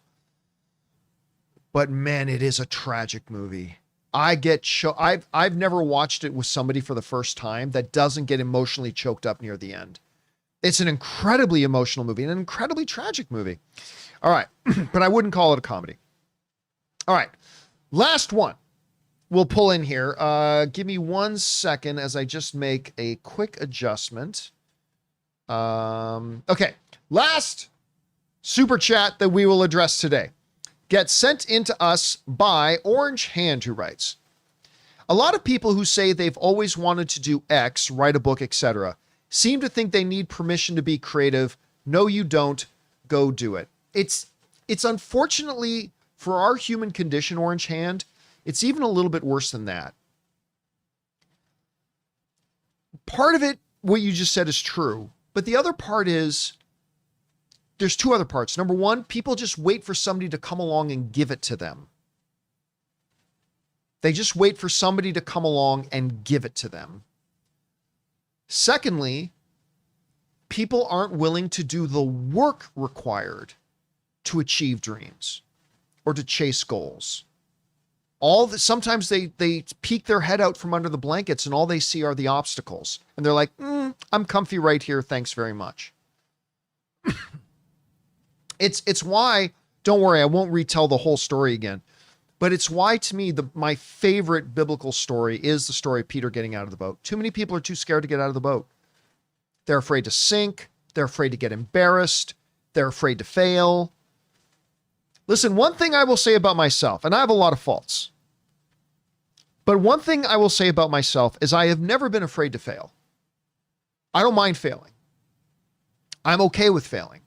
But man, it is a tragic movie. I've never watched it with somebody for the first time that doesn't get emotionally choked up near the end. It's an incredibly emotional movie and an incredibly tragic movie. All right. But I wouldn't call it a comedy. All right. Last one we'll pull in here. Give me 1 second as I just make a quick adjustment. Okay. Last super chat that we will address today gets sent into us by Orange Hand, who writes, a lot of people who say they've always wanted to do X, write a book, etc., seem to think they need permission to be creative. No, you don't. Go do it. It's unfortunately for our human condition, Orange Hand, it's even a little bit worse than that. Part of it, what you just said, is true, but the other part is there's two other parts. Number one, people just wait for somebody to come along and give it to them. They just wait for somebody to come along and give it to them. Secondly, people aren't willing to do the work required to achieve dreams or to chase goals. Sometimes they peek their head out from under the blankets and all they see are the obstacles. And they're like, I'm comfy right here. Thanks very much. It's why, don't worry, I won't retell the whole story again, but it's why to me, my favorite biblical story is the story of Peter getting out of the boat. Too many people are too scared to get out of the boat. They're afraid to sink. They're afraid to get embarrassed. They're afraid to fail. Listen, one thing I will say about myself, and I have a lot of faults, but one thing I will say about myself is I have never been afraid to fail. I don't mind failing. I'm okay with failing.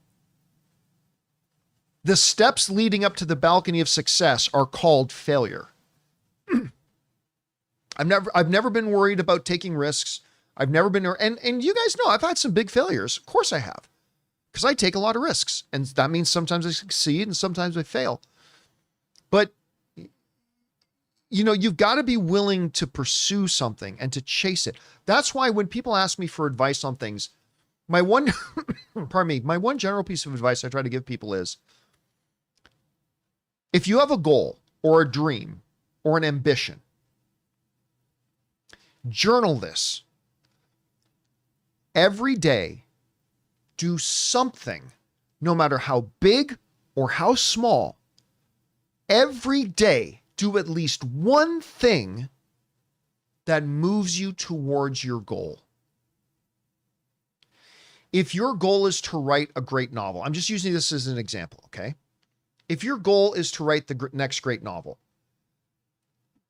The steps leading up to the balcony of success are called failure. I've never been worried about taking risks. I've never been, and you guys know I've had some big failures. Of course I have, because I take a lot of risks, and that means sometimes I succeed and sometimes I fail. But you know, you've got to be willing to pursue something and to chase it. That's why when people ask me for advice on things, my one general piece of advice I try to give people is, if you have a goal or a dream or an ambition, journal this. Every day, do something, no matter how big or how small. Every day, do at least one thing that moves you towards your goal. if your goal is to write a great novel, I'm just using this as an example, okay? If your goal is to write the next great novel,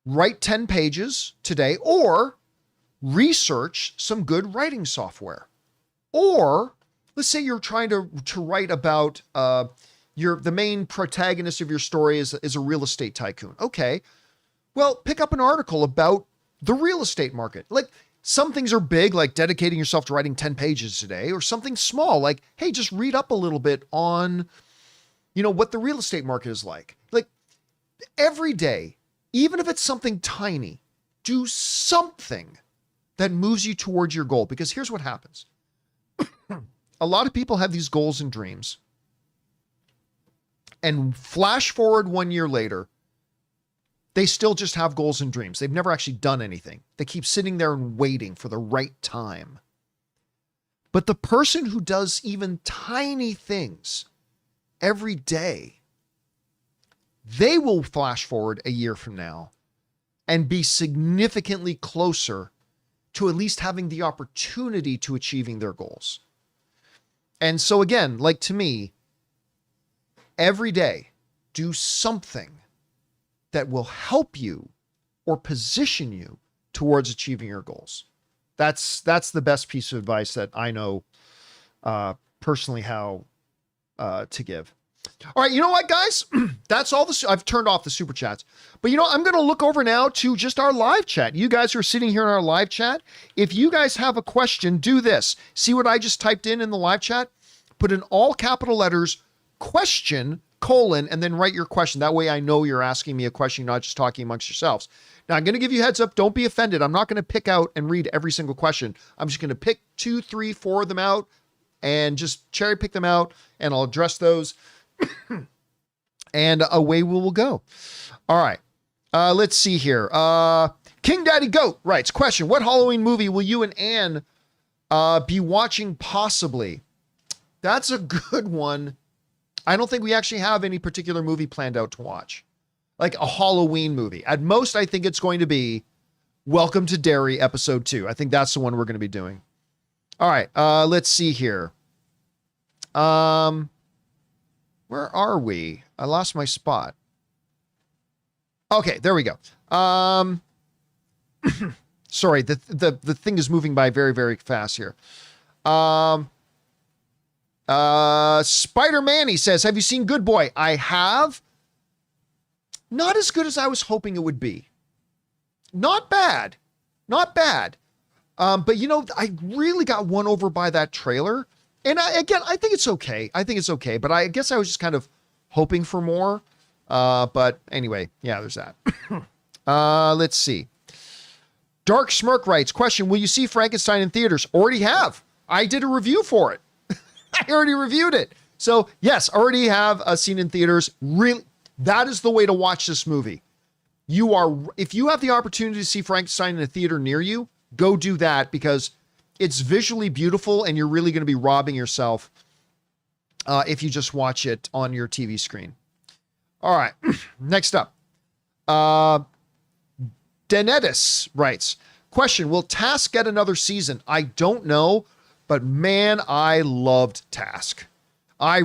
write 10 pages today, or research some good writing software. Or let's say you're trying to write about the main protagonist of your story is a real estate tycoon. Okay, well, pick up an article about the real estate market. Like, some things are big, like dedicating yourself to writing 10 pages today, or something small, like, hey, just read up a little bit on, what the real estate market is like. Like, every day, even if it's something tiny, do something that moves you towards your goal. Because here's what happens. A lot of people have these goals and dreams, and flash forward 1 year later, they still just have goals and dreams. They've never actually done anything. They keep sitting there and waiting for the right time. But the person who does even tiny things every day, they will flash forward a year from now and be significantly closer to at least having the opportunity to achieving their goals. And so again, like, to me, every day, do something that will help you or position you towards achieving your goals. That's the best piece of advice that I know personally how to give. All right, you know what, guys? That's all I've turned off the super chats. But I'm going to look over now to just our live chat. You guys who are sitting here in our live chat, if you guys have a question, do this. See what I just typed in the live chat? Put in all capital letters, question, colon, and then write your question. That way I know you're asking me a question, you're not just talking amongst yourselves. Now, I'm going to give you a heads up. Don't be offended. I'm not going to pick out and read every single question. I'm just going to pick 2, 3, 4 of them out and just cherry pick them out, and I'll address those. And away we will go. All right. Let's see here. King Daddy Goat writes, question, what Halloween movie will you and Ann be watching possibly? That's a good one. I don't think we actually have any particular movie planned out to watch, like a Halloween movie. At most, I think it's going to be Welcome to Derry episode 2. I think that's the one we're going to be doing. All right. Let's see here. Where are we? I lost my spot. Okay, there we go. Sorry, the thing is moving by very, very fast here. Spider-Man, he says, have you seen Good Boy? I have. Not as good as I was hoping it would be. Not bad. Not bad. But I really got won over by that trailer. And I think it's okay. But I guess I was just kind of hoping for more. But anyway, yeah, there's that. Let's see. Dark Smirk writes, question, will you see Frankenstein in theaters? Already have. I did a review for it. I already reviewed it. So yes, already have a scene in theaters. Really, that is the way to watch this movie. If you have the opportunity to see Frankenstein in a theater near you, go do that, because it's visually beautiful and you're really going to be robbing yourself if you just watch it on your TV screen. All right. Next up. Denetis writes, question, will Task get another season? I don't know, but man, I loved Task. I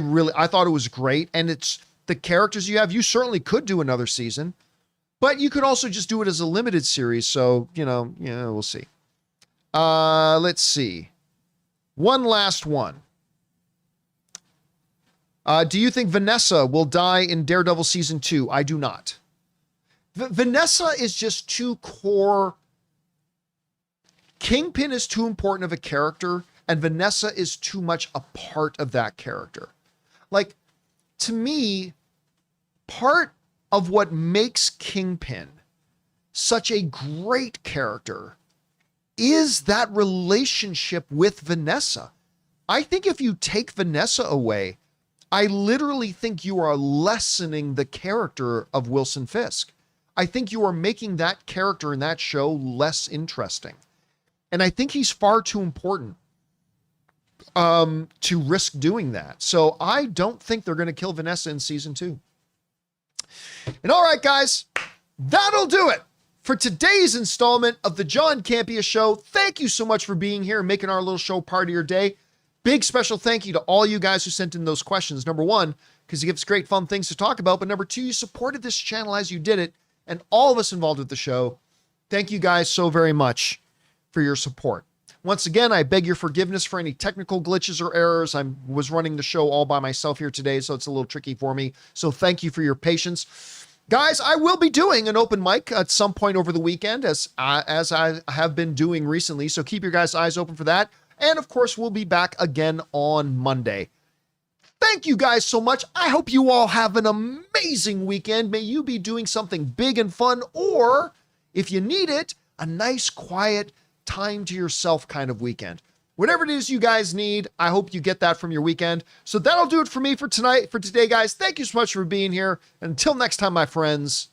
thought it was great. And it's the characters you have. You certainly could do another season, but you could also just do it as a limited series. So, we'll see. Let's see. One last one. Do you think Vanessa will die in Daredevil season 2? I do not. Vanessa is just too core. Kingpin is too important of a character, and Vanessa is too much a part of that character. Like, to me, part of what makes Kingpin such a great character is that relationship with Vanessa. I think if you take Vanessa away, I literally think you are lessening the character of Wilson Fisk. I think you are making that character in that show less interesting. And I think he's far too important to risk doing that. So I don't think they're going to kill Vanessa in season 2. And all right, guys, that'll do it for today's installment of the John Campea Show. Thank you so much for being here and making our little show part of your day. Big special thank you to all you guys who sent in those questions. Number one, because you give us great fun things to talk about. But number two, you supported this channel as you did it. And all of us involved with the show, thank you guys so very much for your support. Once again, I beg your forgiveness for any technical glitches or errors. I was running the show all by myself here today, so it's a little tricky for me. So thank you for your patience. Guys, I will be doing an open mic at some point over the weekend, as I have been doing recently. So keep your guys' eyes open for that. And of course, we'll be back again on Monday. Thank you guys so much. I hope you all have an amazing weekend. May you be doing something big and fun, or if you need it, a nice, quiet, time to yourself kind of weekend. Whatever it is you guys need, I hope you get that from your weekend. So that'll do it for me for today, guys. Thank you so much for being here. Until next time, my friends,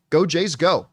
go Jays, go.